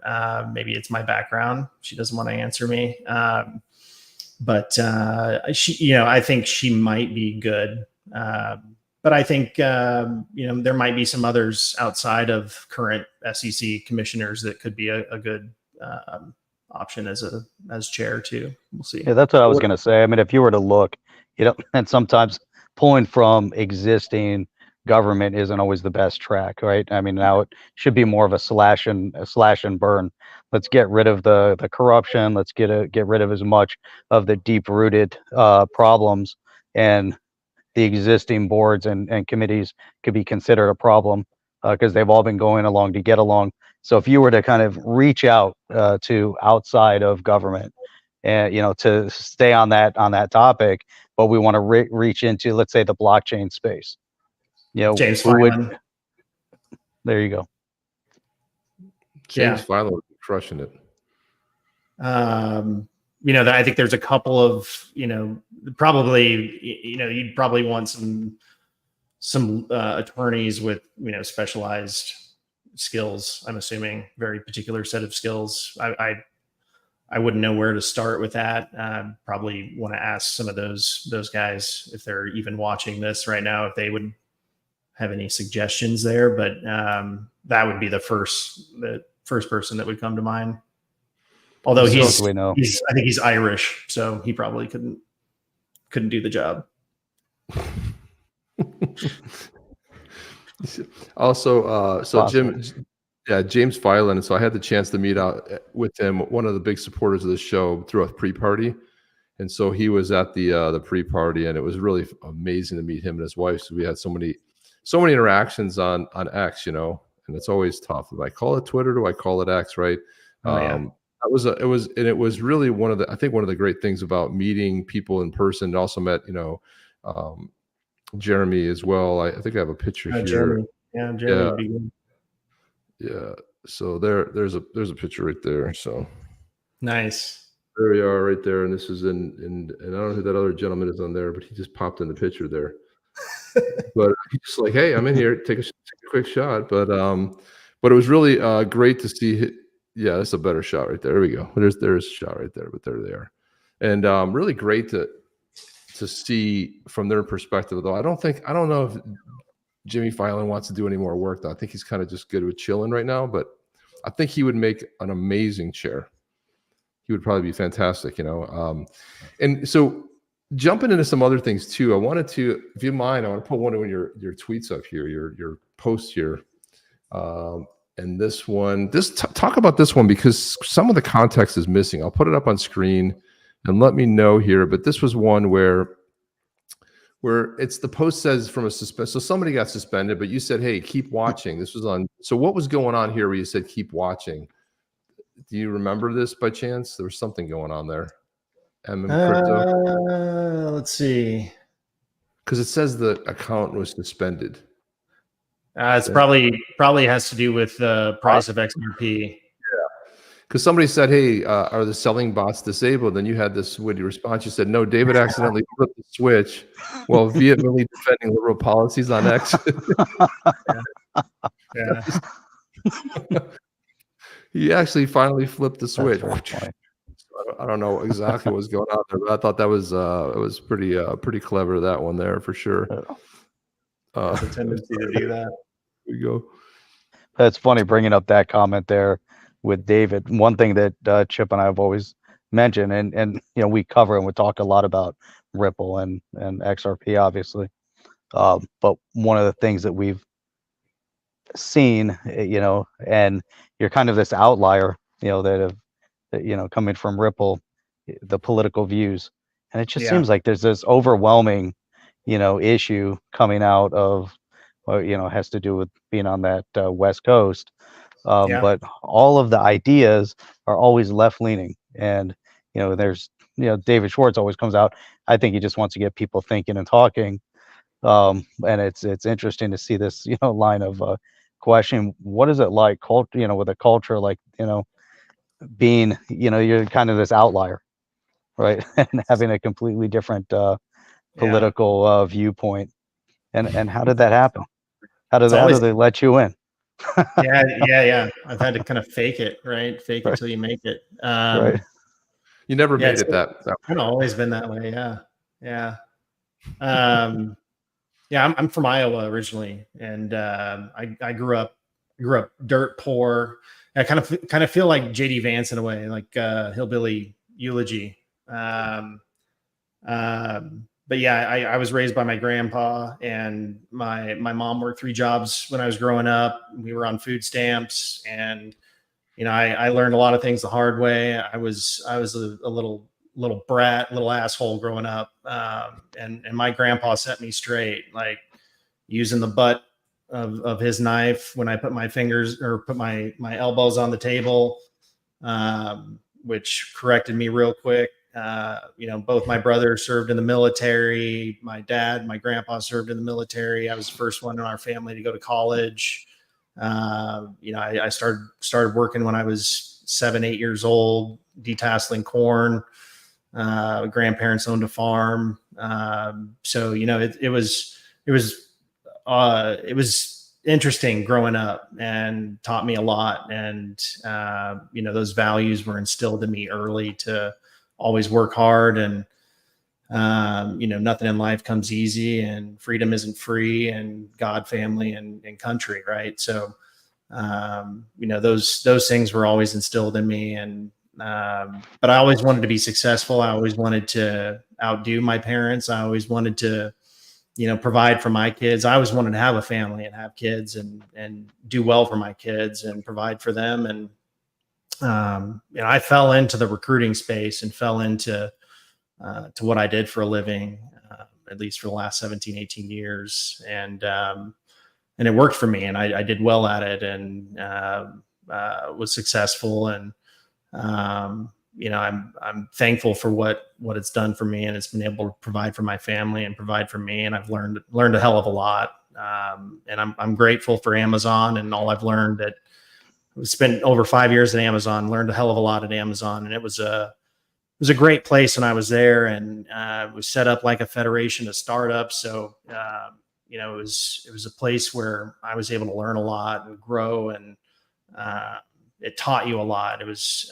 Maybe it's my background. She doesn't want to answer me. But she, I think she might be good. But I think, there might be some others outside of current SEC commissioners that could be a good option as chair too. We'll see. Yeah, that's what I was going to say. I mean, if you were to look, and sometimes pulling from existing government isn't always the best track, right? I mean, now it should be more of a slash and burn. Let's get rid of the corruption. Let's get rid of as much of the deep rooted problems, and the existing boards and committees could be considered a problem because they've all been going along to get along. So if you were to kind of reach out to outside of government and, to stay on that topic, but we want to reach into, let's say, the blockchain space, James Filan. There you go. James Filan would be crushing it. I think there's a couple of, probably, you'd probably want some attorneys with, specialized skills. I'm assuming very particular set of skills. I wouldn't know where to start with that. Probably want to ask some of those guys if they're even watching this right now, if they would have any suggestions there. But that would be the first person that would come to mind. Although I think he's Irish, so he probably couldn't do the job. Also, James Filan. So I had the chance to meet out with him, one of the big supporters of the show, through a pre-party. And so he was at the pre-party, and it was really amazing to meet him and his wife. So we had so many interactions on X, and it's always tough. Do I call it Twitter? Do I call it X? Right? Oh, yeah. It was really one of the great things about meeting people in person. Also met Jeremy as well. I think I have a picture here. Jeremy. Yeah, Jeremy would be good. Yeah. So there's a picture right there. So Nice. there we are right there. And this is and I don't know who that other gentleman is on there, but he just popped in the picture there. But he's just like, hey, I'm in here. Take a quick shot. But it was really great to see. Yeah, that's a better shot right there. There we go. There's a shot right there, but there they are. And really great to see from their perspective, though. I don't know if Jimmy Fallon wants to do any more work, though. I think he's kind of just good with chilling right now, but I think he would make an amazing chair. He would probably be fantastic, and so jumping into some other things too, I wanted to, if you mind, I want to put one of your tweets up here, your post here. And this one, talk about this one, because some of the context is missing. I'll put it up on screen and let me know here. But this was one where it's the post says from a suspend. So somebody got suspended, but you said, hey, keep watching. This was on. So what was going on here where you said keep watching? Do you remember this by chance? There was something going on there. Crypto. Let's see. Because it says the account was suspended. It's probably has to do with the price of XRP. Yeah. Because somebody said, hey, are the selling bots disabled? And you had this witty response. You said, no, David accidentally flipped the switch while vehemently defending liberal policies on X. Yeah. He actually finally flipped the switch. I don't know exactly what was going on there, but I thought that was it was pretty clever, that one there for sure. The tendency to do that. Here we go. That's funny bringing up that comment there with David. One thing that Chip and I have always mentioned, and we cover and we talk a lot about Ripple and XRP, obviously. But one of the things that we've seen, and you're kind of this outlier, that coming from Ripple, the political views, and it just seems like there's this overwhelming, issue coming out of, has to do with being on that West Coast. But all of the ideas are always left leaning, and there's David Schwartz always comes out. I think he just wants to get people thinking and talking. And it's interesting to see this line of questioning. What is it like with a culture like being you're kind of this outlier, right? And having a completely different political viewpoint. And how did that happen? How do they let you in? Yeah. I've had to kind of fake it, right? Fake it till you make it. Right. You never made it that. I've always been that way. Yeah. I'm from Iowa originally, and I grew up dirt poor. I kind of feel like JD Vance in a way, like hillbilly eulogy. But yeah, I was raised by my grandpa, and my mom worked 3 jobs when I was growing up. We were on food stamps, and I learned a lot of things the hard way. I was a little brat, little asshole growing up, and my grandpa set me straight, like using the butt of his knife when I put my fingers or put my elbows on the table, which corrected me real quick. Both my brothers served in the military. My grandpa served in the military. I was the first one in our family to go to college. I started working when I was 7, 8 years old, detasseling corn. Grandparents owned a farm. So it was interesting growing up and taught me a lot. And, those values were instilled in me early to always work hard, and, nothing in life comes easy, and freedom isn't free, and God, family, and country. Right. So, those things were always instilled in me. And, but I always wanted to be successful. I always wanted to outdo my parents. I always wanted to, provide for my kids. I always wanted to have a family and have kids and do well for my kids and provide for them. And, I fell into the recruiting space and fell into to what I did for a living, at least for the last 17, 18 years. And it worked for me, and I did well at it, and was successful. And, I'm thankful for what it's done for me, and it's been able to provide for my family and provide for me. And I've learned a hell of a lot. And I'm grateful for Amazon and all I've learned. That spent over 5 years at Amazon, learned a hell of a lot at Amazon, and it was a great place when I was there, and it was set up like a federation of startups. So, it was a place where I was able to learn a lot and grow, and it taught you a lot. It was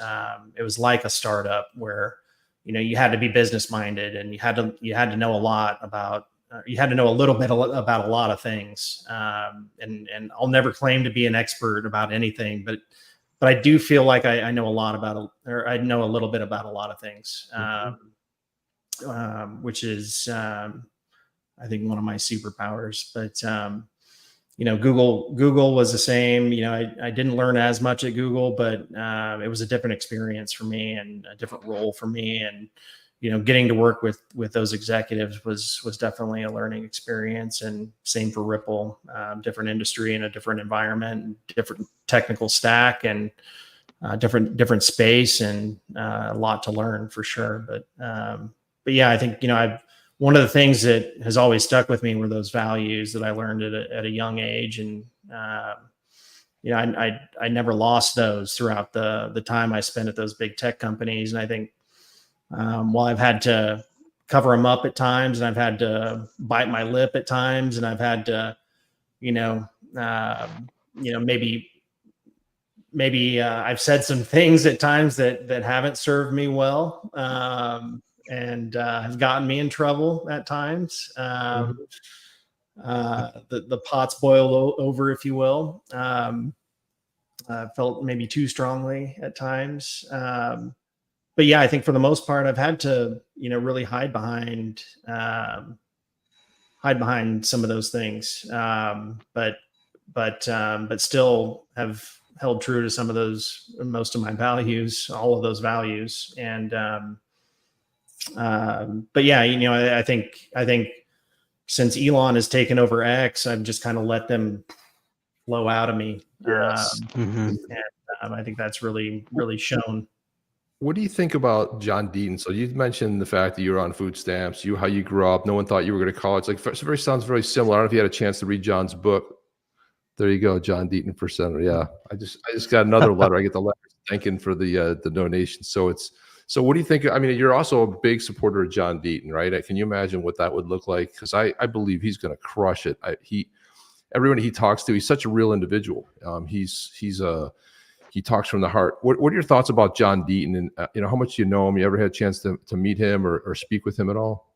like a startup where, you had to be business minded, and you had to know a lot about, you had to know a little bit about a lot of things. And I'll never claim to be an expert about anything, but I do feel like I know a lot about, or I know a little bit about a lot of things, which is, I think, one of my superpowers. But, Google was the same. I didn't learn as much at Google, but it was a different experience for me and a different role for me. And, getting to work with those executives was definitely a learning experience. And same for Ripple, different industry and a different environment, different technical stack, and different space, and a lot to learn for sure. But yeah, I think, one of the things that has always stuck with me were those values that I learned at a young age. And, I never lost those throughout the time I spent at those big tech companies. And I think, while I've had to cover them up at times, and I've had to bite my lip at times, and I've had to, maybe I've said some things at times that haven't served me well, and have gotten me in trouble at times. The pots boil over, if you will. Felt maybe too strongly at times. But yeah, I think for the most part, I've had to, really hide behind some of those things. But still have held true to some of those, most of my values, all of those values. And, but yeah, I think since Elon has taken over X, I've just kind of let them flow out of me. Yes. And I think that's really, really shown. What do you think about John Deaton? So you mentioned the fact that you were on food stamps, how you grew up. No one thought you were going to college. Like, sounds very similar. I don't know if you had a chance to read John's book. There you go, John Deaton for Senator. Yeah, I just got another letter. I get the letter thanking for the donation. So what do you think? I mean, you're also a big supporter of John Deaton, right? Can you imagine what that would look like? Because I believe he's going to crush it. Everyone he talks to, he's such a real individual. He talks from the heart. What are your thoughts about John Deaton, and how much do you know him? You ever had a chance to meet him or speak with him at all?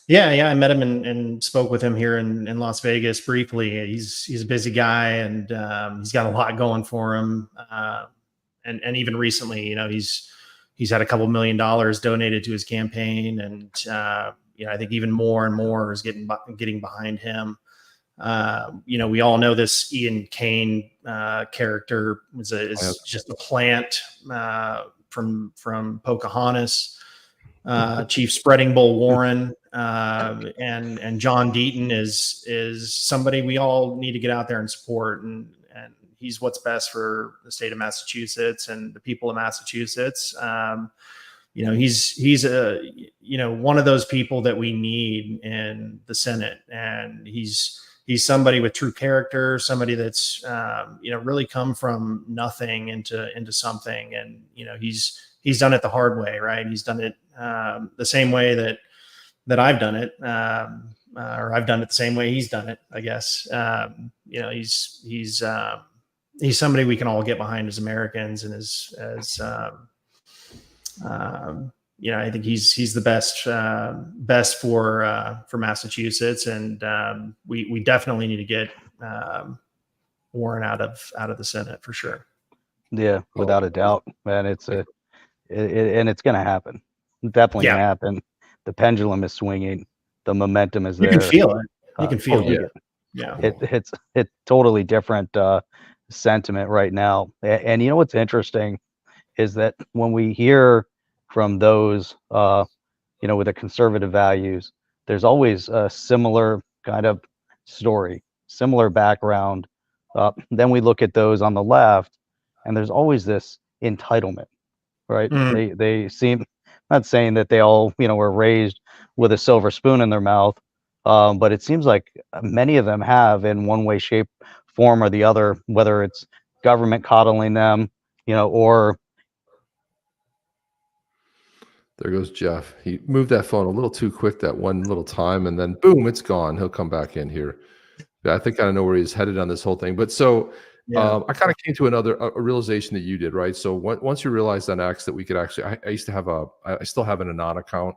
Yeah, I met him and spoke with him here in Las Vegas briefly. He's a busy guy, and he's got a lot going for him. And even recently, he's had a couple $1 million donated to his campaign, and I think even more and more is getting behind him. We all know this Ian Kane character is just a plant from Pocahontas, Chief Spreading Bull Warren, and John Deaton is somebody we all need to get out there and support, and he's what's best for the state of Massachusetts and the people of Massachusetts. He's one of those people that we need in the Senate, and he's somebody with true character, somebody that's, really come from nothing into something. And, he's done it the hard way, right? He's done it the same way that I've done it, or I've done it the same way he's done it, I guess. He's somebody we can all get behind as Americans, and I think he's the best for Massachusetts, and we definitely need to get Warren out of the Senate for sure. Yeah, without a doubt, man. It's and it's going to happen. Definitely going to happen. The pendulum is swinging. The momentum is there. You can feel it. You can feel it. Yeah. It's totally different sentiment right now. And what's interesting is that when we hear from those with the conservative values, there's always a similar kind of story, similar background. Then we look at those on the left, and there's always this entitlement, right? They seem, not saying that they all were raised with a silver spoon in their mouth, but it seems like many of them have, in one way, shape, form, or the other, whether it's government coddling them, or There goes Jeff. He moved that phone a little too quick that one little time, and then boom, it's gone. He'll come back in here. Yeah, I think I know where he's headed on this whole thing. But so I kind of came to a realization that you did, right? So once you realized on X that we could actually, I used to have I still have an Anon account.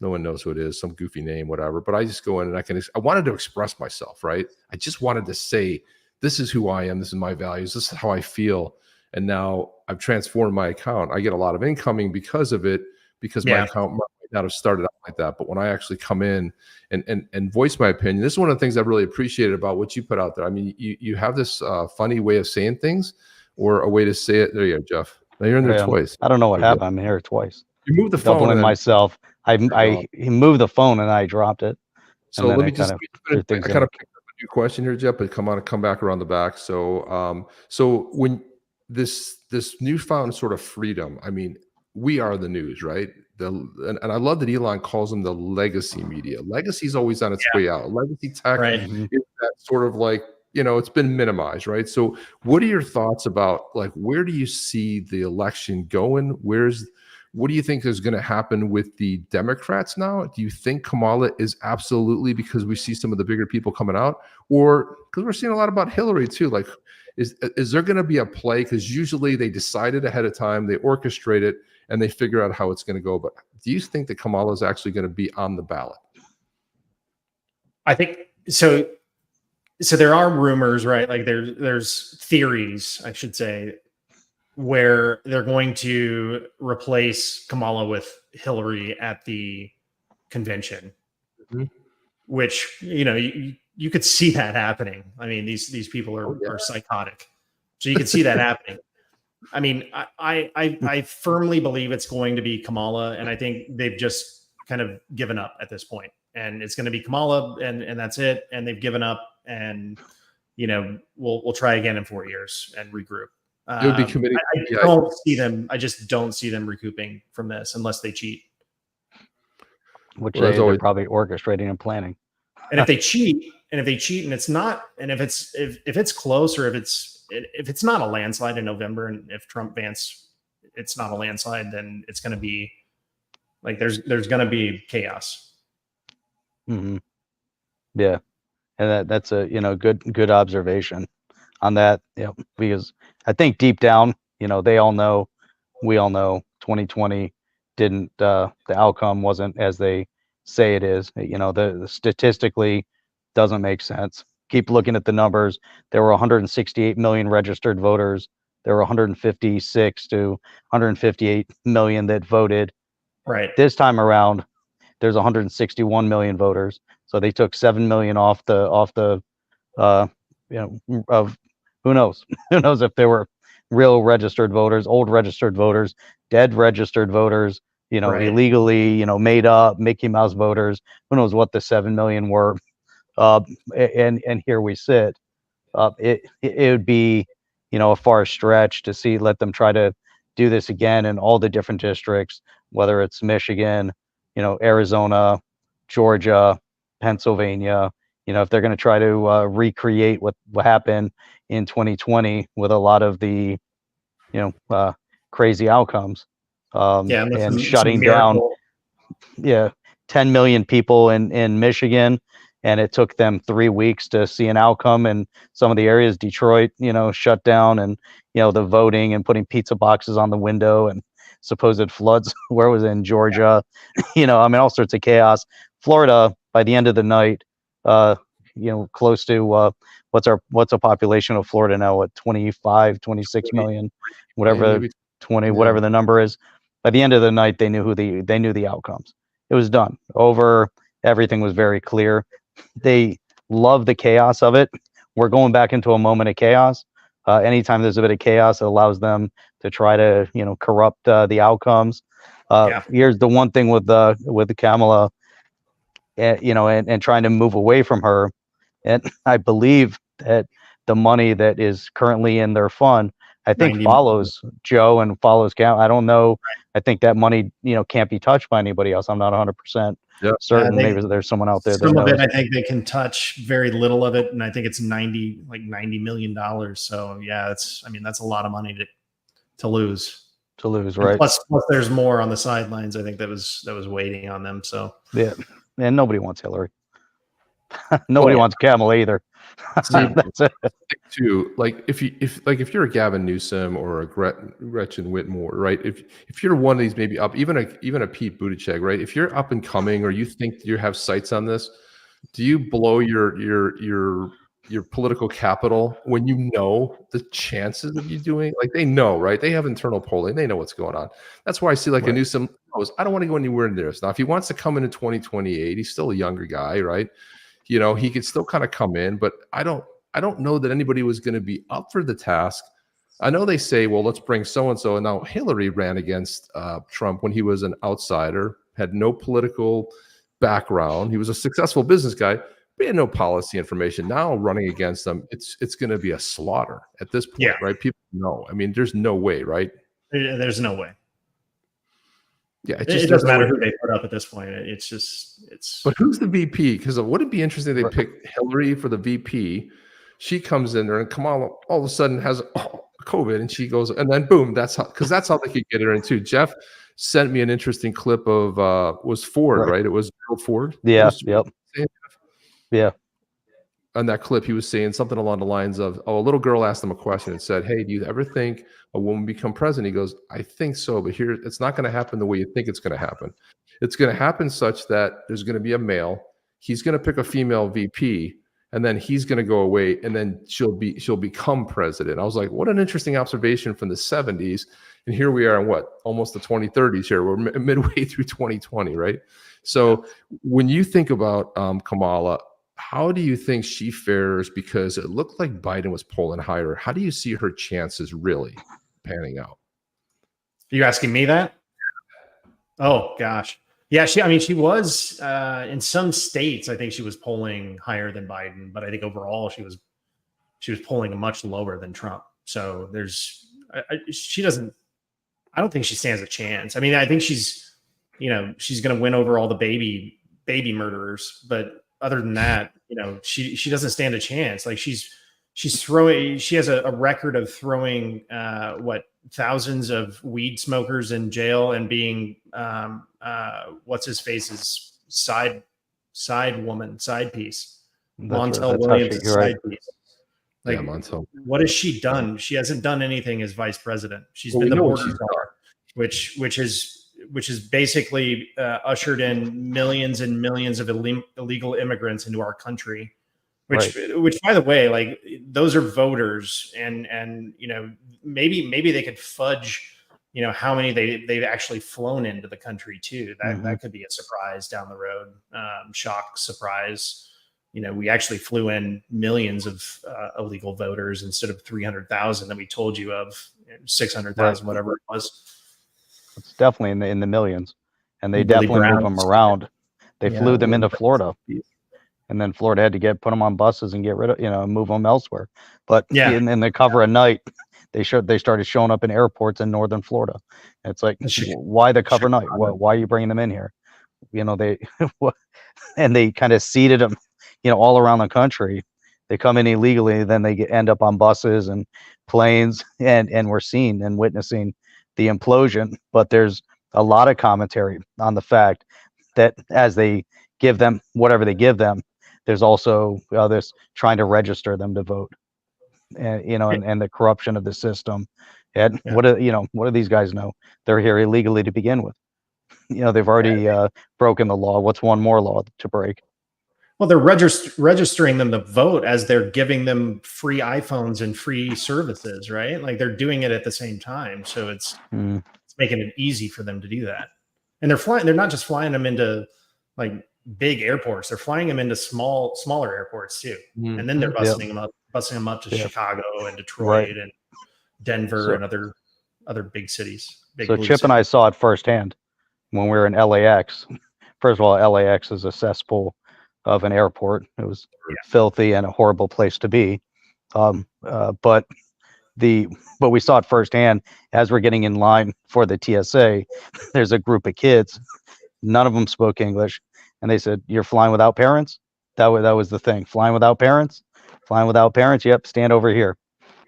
No one knows who it is, some goofy name, whatever. But I just go in and I wanted to express myself, right? I just wanted to say, this is who I am. This is my values. This is how I feel. And now I've transformed my account. I get a lot of incoming because of it, because my account might not have started out like that. But when I actually come in and voice my opinion, this is one of the things I've really appreciated about what you put out there. I mean, you have this funny way of saying things, or a way to say it. There you go, Jeff. Now you're in there twice. I don't know what happened. I'm here twice. You moved the phone. Doubling myself. He moved the phone and I dropped it. So let me just I kind of picked up a new question here, Jeff, but come back around the back. So so when this newfound sort of freedom, I mean, we are the news, right? And I love that Elon calls them the legacy media. Legacy is always on its way out. Legacy tech is that sort of like, it's been minimized, right? So what are your thoughts about, like, where do you see the election going? What do you think is going to happen with the Democrats now? Do you think Kamala is absolutely, because we see some of the bigger people coming out, or because we're seeing a lot about Hillary too? Like, is there going to be a play? Because usually they decide it ahead of time, they orchestrate it, and they figure out how it's going to go. But do you think that Kamala is actually going to be on the ballot? I think so. So there are rumors, right? Like there's theories, I should say, where they're going to replace Kamala with Hillary at the convention, which, you could see that happening. I mean, these people are psychotic. So you could see that happening. I mean, I firmly believe it's going to be Kamala, and I think they've just kind of given up at this point. And it's going to be Kamala, and that's it. And they've given up, and we'll try again in 4 years and regroup. It would be committing. I just don't see them recouping from this unless they cheat. Which they're probably orchestrating and planning. And if they cheat, and it's not, and if it's close, or if it's not a landslide in November, and if Trump Vance, it's not a landslide, then it's going to be like there's going to be chaos. Yeah, and that's a good observation on that. Because I think deep down, they all know, we all know, 2020 didn't. The outcome wasn't as they say it is. The statistically doesn't make sense. Keep looking at the numbers. There were 168 million registered voters. There were 156 to 158 million that voted. Right. This time around, there's 161 million voters. So they took 7 million off the of who knows? Who knows if there were real registered voters, old registered voters, dead registered voters, illegally, made up Mickey Mouse voters. Who knows what the 7 million were? And here we sit. It would be, a far stretch to let them try to do this again in all the different districts, whether it's Michigan, Arizona, Georgia, Pennsylvania. If they're going to try to recreate what happened in 2020 with a lot of the, crazy outcomes, and shutting down, 10 million people in Michigan, and it took them 3 weeks to see an outcome. And some of the areas, Detroit, shut down, and the voting and putting pizza boxes on the window, and supposed floods where it was in Georgia, all sorts of chaos. Florida, by the end of the night, close to what's a population of Florida now? What, 25, 26 million, whatever, 20, whatever the number is. By the end of the night, they knew the outcomes. It was done. Over. Everything was very clear. They love the chaos of it. We're going back into a moment of chaos. Anytime there's a bit of chaos, it allows them to try to, corrupt the outcomes. Here's the one thing with the Kamala, and trying to move away from her. And I believe that the money that is currently in their fund, I think follows Joe and follows Cam. I don't know. I think that money, can't be touched by anybody else. I'm not 100% certain. Maybe there's someone out there that some of knows. it, I think they can touch very little of it, and I think it's $90 million. So yeah, that's a lot of money to lose. Right? Plus, there's more on the sidelines. I think that was waiting on them. So yeah, and nobody wants Hillary. Nobody wants Kamala either. See, That's it. too, like if you're a Gavin Newsom or a Gretchen Whitmer, right? If you're one of these, maybe up, even a Pete Buttigieg, right? If you're up and coming, or you think you have sights on this, do you blow your political capital when you know the chances of you doing? Like, they know, right? They have internal polling. They know what's going on. That's why I see like a Newsom knows, I don't want to go anywhere near this. Now, if he wants to come in 2028, he's still a younger guy, right? He could still kind of come in, but I don't know that anybody was going to be up for the task. I know they say, well, let's bring so-and-so. And now Hillary ran against Trump when he was an outsider, had no political background. He was a successful business guy, but he had no policy information. Now running against them, it's going to be a slaughter at this point, right? People know. I mean, there's no way, right? There's no way. Yeah, it doesn't matter who they put up at this point. But who's the VP? Because would it be interesting if they pick Hillary for the VP? She comes in there, and Kamala all of a sudden has COVID, and she goes, and then boom, that's how they could get her in too. Jeff sent me an interesting clip of was Ford, right? It was Gerald Ford. Yeah. Yep. Yeah. On that clip, he was saying something along the lines of, a little girl asked him a question and said, hey, do you ever think a woman become president? He goes, I think so, but here, it's not going to happen the way you think it's going to happen. It's going to happen such that there's going to be a male. He's going to pick a female VP, and then he's going to go away, and then she'll become president. I was like, what an interesting observation from the 70s. And here we are in almost the 2030s here. We're midway through 2020, right? So when you think about Kamala, how do you think she fares? Because it looked like Biden was polling higher. How do you see her chances really panning out? Are you asking me that? Oh gosh. Yeah, she was in some states, I think she was polling higher than Biden, but I think overall she was polling much lower than Trump. So I don't think she stands a chance. I mean, I think she's going to win over all the baby murderers, but other than that, she doesn't stand a chance. Like she has a record of throwing thousands of weed smokers in jail and being what's his face's side piece. Montel Williams' side piece. Like, Montel. What has she done? She hasn't done anything as vice president. She's been the border czar, which has basically ushered in millions and millions of illegal immigrants into our country. Which, by the way, like, those are voters, and maybe they could fudge, how many they've actually flown into the country too. That could be a surprise down the road, shock surprise. We actually flew in millions of illegal voters instead of 300,000 that we told you of, 600,000, whatever it was. It's definitely in the millions, and they definitely move them around. They flew them into Florida. And then Florida had to put them on buses and get rid of, move them elsewhere. But in the cover of night, they started showing up in airports in northern Florida. It's like, why the cover night? Why are you bringing them in here? They and they kind of seeded them, all around the country. They come in illegally, then they end up on buses and planes, and we're seeing and witnessing the implosion. But there's a lot of commentary on the fact that as they give them whatever they give them, there's also this trying to register them to vote, and and the corruption of the system. And what do these guys know? They're here illegally to begin with. They've already broken the law. What's one more law to break? Well, they're registering them to vote as they're giving them free iPhones and free services, right? Like, they're doing it at the same time. So it's making it easy for them to do that. And they're not just flying them into like big airports. They're flying them into smaller airports too. And then they're busing them up to Chicago and Detroit and Denver and other big cities. So Chip and I saw it firsthand. when we were in LAX. First of all, LAX is a cesspool of an airport. It was filthy and a horrible place to be. But we saw it firsthand as we're getting in line for the TSA. There's a group of kids, none of them spoke English, and they said, "You're flying without parents?" That was the thing. Flying without parents? Flying without parents? Yep, stand over here.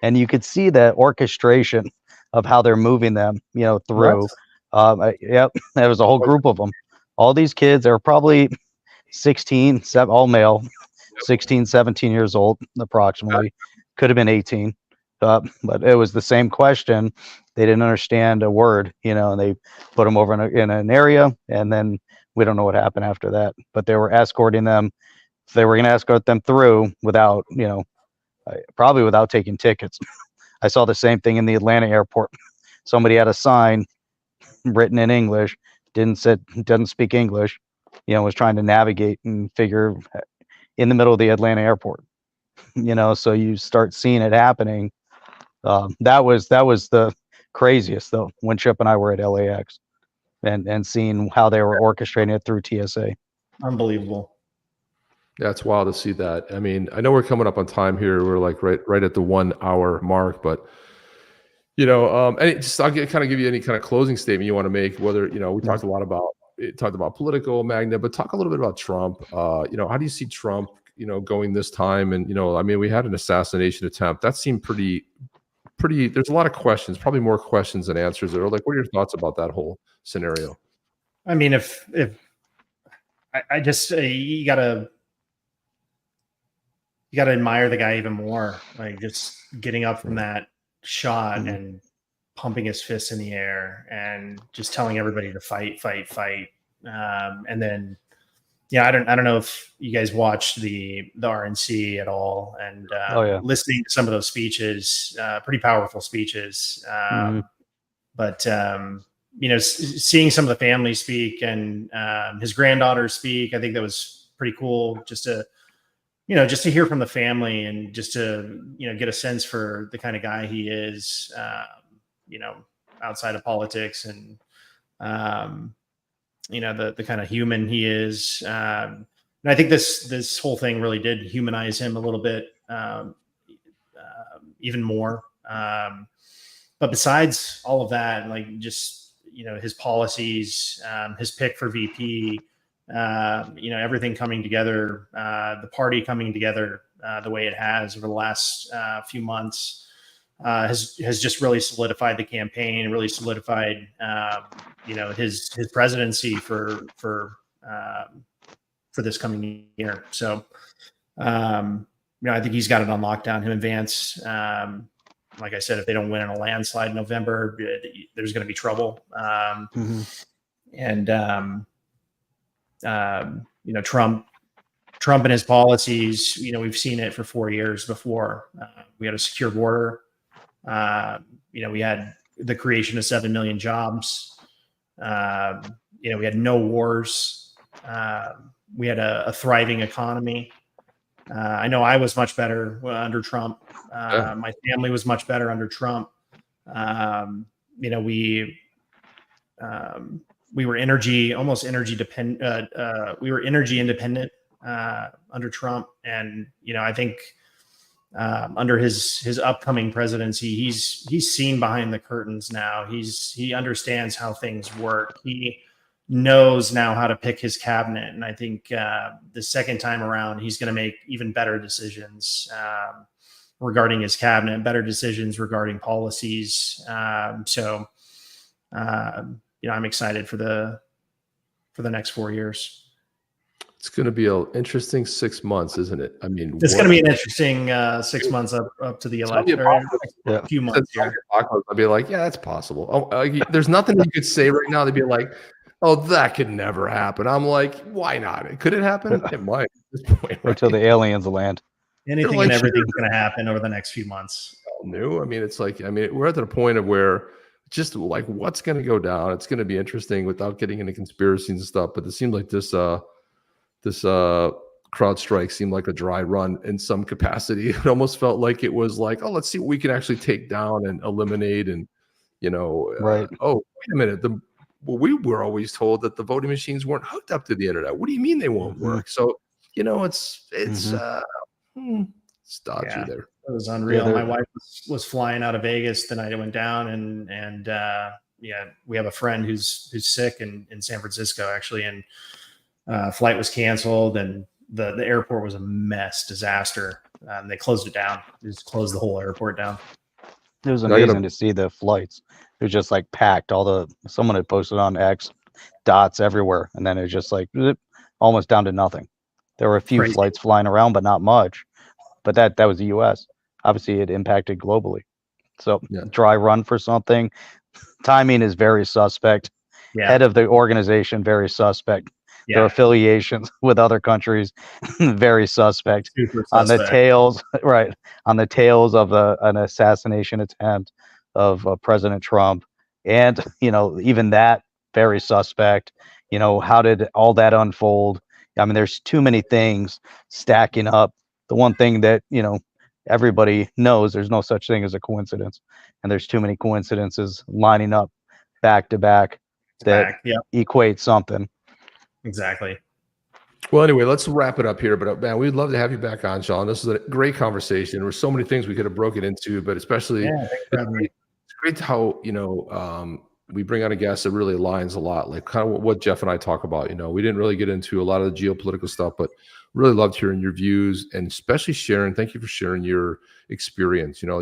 And you could see that orchestration of how they're moving them, through. Yep, there was a whole group of them. All these kids are probably 16, all male, 16, 17 years old, approximately. Could have been 18. But it was the same question. They didn't understand a word, and they put them over in an area, and then we don't know what happened after that. But they were escorting them. They were going to escort them through without, probably without taking tickets. I saw the same thing in the Atlanta airport. Somebody had a sign written in English, doesn't speak English, was trying to navigate and figure in the middle of the Atlanta airport. So you start seeing it happening. That was the craziest though, when Chip and I were at LAX and seeing how they were orchestrating it through TSA. Unbelievable. Yeah, it's wild to see that. I mean, I know we're coming up on time here. We're like right at the 1 hour mark, but and I'll kind of give you any kind of closing statement you want to make. Whether we talked about political magnet, but talk a little bit about Trump. How do you see Trump? Going this time, and I mean, we had an assassination attempt that seemed pretty. There's a lot of questions, probably more questions than answers. That are like, what are your thoughts about that whole scenario? I mean, if I just you gotta admire the guy even more. Like just getting up from that shot and pumping his fists in the air and just telling everybody to fight. And then, I don't know if you guys watched the RNC at all, and listening to some of those speeches, pretty powerful speeches. But seeing some of the family speak and his granddaughter speak, I think that was pretty cool. Just to hear from the family and just to, get a sense for the kind of guy he is, outside of politics and, the kind of human he is. And I think this whole thing really did humanize him a little bit, even more. But besides all of that, like just, his policies, his pick for VP, everything coming together, the party coming together the way it has over the last few months has just really solidified the campaign and really solidified, his presidency for this coming year. So, I think he's got it on lockdown. Him and Vance, like I said, if they don't win in a landslide in November, there's going to be trouble. And Trump and his policies, we've seen it for 4 years before. We had a secure border. We had the creation of 7 million jobs. We had no wars. We had a thriving economy. I know I was much better under Trump. My family was much better under Trump. We were almost energy dependent. We were energy independent under Trump, and I think under his upcoming presidency, he's seen behind the curtains now. He understands how things work. He knows now how to pick his cabinet, and I think the second time around, he's going to make even better decisions regarding his cabinet, better decisions regarding policies. I'm excited for the next 4 years. It's going to be an interesting 6 months, isn't it? I mean, it's going to be an interesting 6 months up to the election. A few months. I'd be like, yeah, that's possible. There's nothing you could say right now. They'd be like, oh, that could never happen. I'm like, why not? Could it happen? It might at this point. Right? Until the aliens land. Anything and everything's going to happen over the next few months. New. I mean, we're at the point of where just like what's going to go down. It's going to be interesting without getting into conspiracies and stuff. But it seemed like this crowd strike seemed like a dry run in some capacity. It almost felt like it was like, oh, let's see what we can actually take down and eliminate. And right. Oh, wait a minute. well, we were always told that the voting machines weren't hooked up to the internet. What do you mean they won't work? So, it's dodgy there. It was unreal. Yeah, my wife was flying out of Vegas the night it went down, and we have a friend who's sick in San Francisco actually, and flight was canceled, and the airport was a mess, disaster. They closed it down. They just closed the whole airport down. It was amazing to see the flights. It was just like packed. Someone had posted on X, dots everywhere, and then it was just like almost down to nothing. There were a few flights flying around, but not much. But that was the U.S. Obviously, it impacted globally. So dry run for something. Timing is very suspect. Head of the organization, very suspect. Their affiliations with other countries, very suspect. Super suspect. On the tails, right? On the tails of an assassination attempt of President Trump, and even that very suspect. How did all that unfold? I mean, there's too many things stacking up. The one thing that everybody knows, there's no such thing as a coincidence, and there's too many coincidences lining up back to back that equate something. Exactly. Well, anyway, let's wrap it up here. But man, we'd love to have you back on, Sean. This is a great conversation. There were so many things we could have broken into, but especially it's great how we bring on a guest that really aligns a lot, like kind of what Jeff and I talk about. We didn't really get into a lot of the geopolitical stuff, but really loved hearing your views, and especially sharing. Thank you for sharing your experience. Your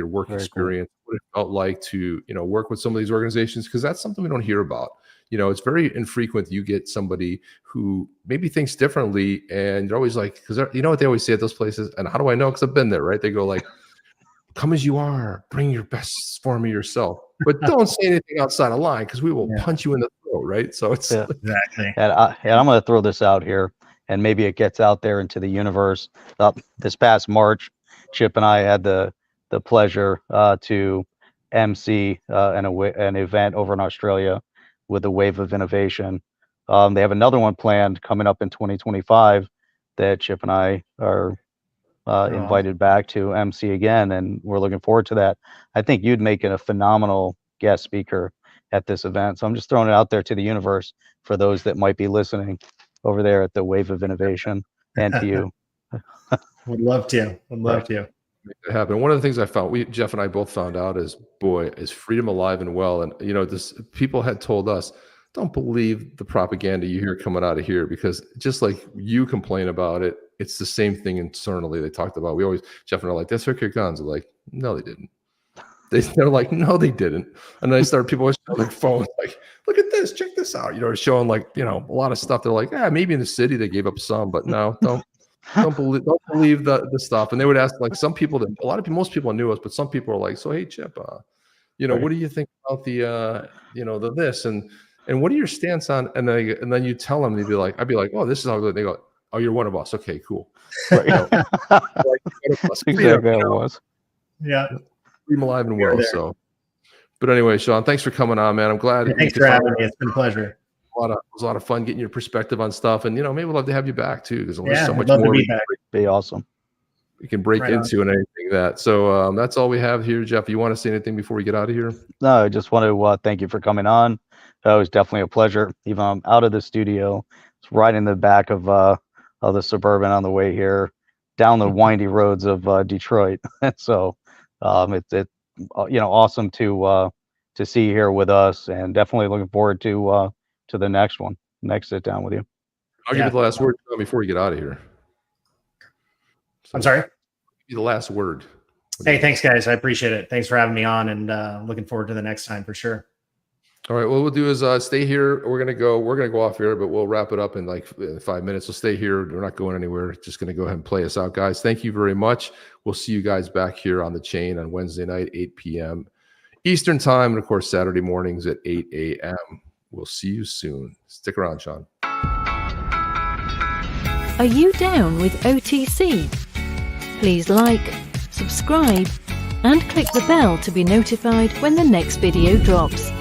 work Very experience, what it felt like to work with some of these organizations, because that's something we don't hear about. It's very infrequent you get somebody who maybe thinks differently, and you're always like, because what they always say at those places, and how do I know? Because I've been there, right? They go like, come as you are, bring your best form of yourself, but don't say anything outside of line, because we will punch you in the throat, right? So it's exactly. And I'm going to throw this out here, and maybe it gets out there into the universe. This past March, Chip and I had the pleasure to MC an event over in Australia with a Wave of Innovation. They have another one planned coming up in 2025 that Chip and I are invited back to MC again, and we're looking forward to that. I think you'd make it a phenomenal guest speaker at this event. So I'm just throwing it out there to the universe for those that might be listening over there at the Wave of Innovation, and to you. Would love to. Make it happen. One of the things I found, Jeff and I both found out, is freedom alive and well. And people had told us, don't believe the propaganda you hear coming out of here, because just like you complain about it, it's the same thing internally. They talked about, Jeff and I are like, they took your guns. They're like, no, they didn't. They're like, no, they didn't. And then I started, people showing their phones, like, look at this, check this out. Showing like, a lot of stuff. They're like, maybe in the city they gave up some, but no, don't believe the stuff. And they would ask, like, some people that most people knew us, but some people are like, so hey, Chip, what do you think about the the this and what are your stance on? And then you tell them, I'd be like, oh, this is how good. They go, oh, you're one of us. Okay, cool. Right, Exactly how it was. Yeah. Freedom alive and well. So, but anyway, Sean, thanks for coming on, man. I'm glad. Thanks for having me. It's been a pleasure. It was a lot of fun getting your perspective on stuff, and maybe we'll love to have you back too, because there's so much more be awesome. We can break into and anything that. So that's all we have here, Jeff. You want to say anything before we get out of here? No, I just want to thank you for coming on. It was definitely a pleasure. Even I'm out of the studio, it's right in the back of the Suburban on the way here, down the windy roads of Detroit. So it's awesome to see you here with us, and definitely looking forward to the next sit down with you. I'll give you the last word before we get out of here. So, I'm sorry? The last word. Hey, thanks, guys. I appreciate it. Thanks for having me on, and looking forward to the next time for sure. All right. What we'll do is stay here. We're gonna go off here, but we'll wrap it up in like 5 minutes. So stay here. We're not going anywhere. Just gonna go ahead and play us out, guys. Thank you very much. We'll see you guys back here on the chain on Wednesday night, 8 p.m. Eastern time, and of course Saturday mornings at 8 a.m. We'll see you soon. Stick around, Sean. Are you down with OTC? Please like, subscribe, and click the bell to be notified when the next video drops.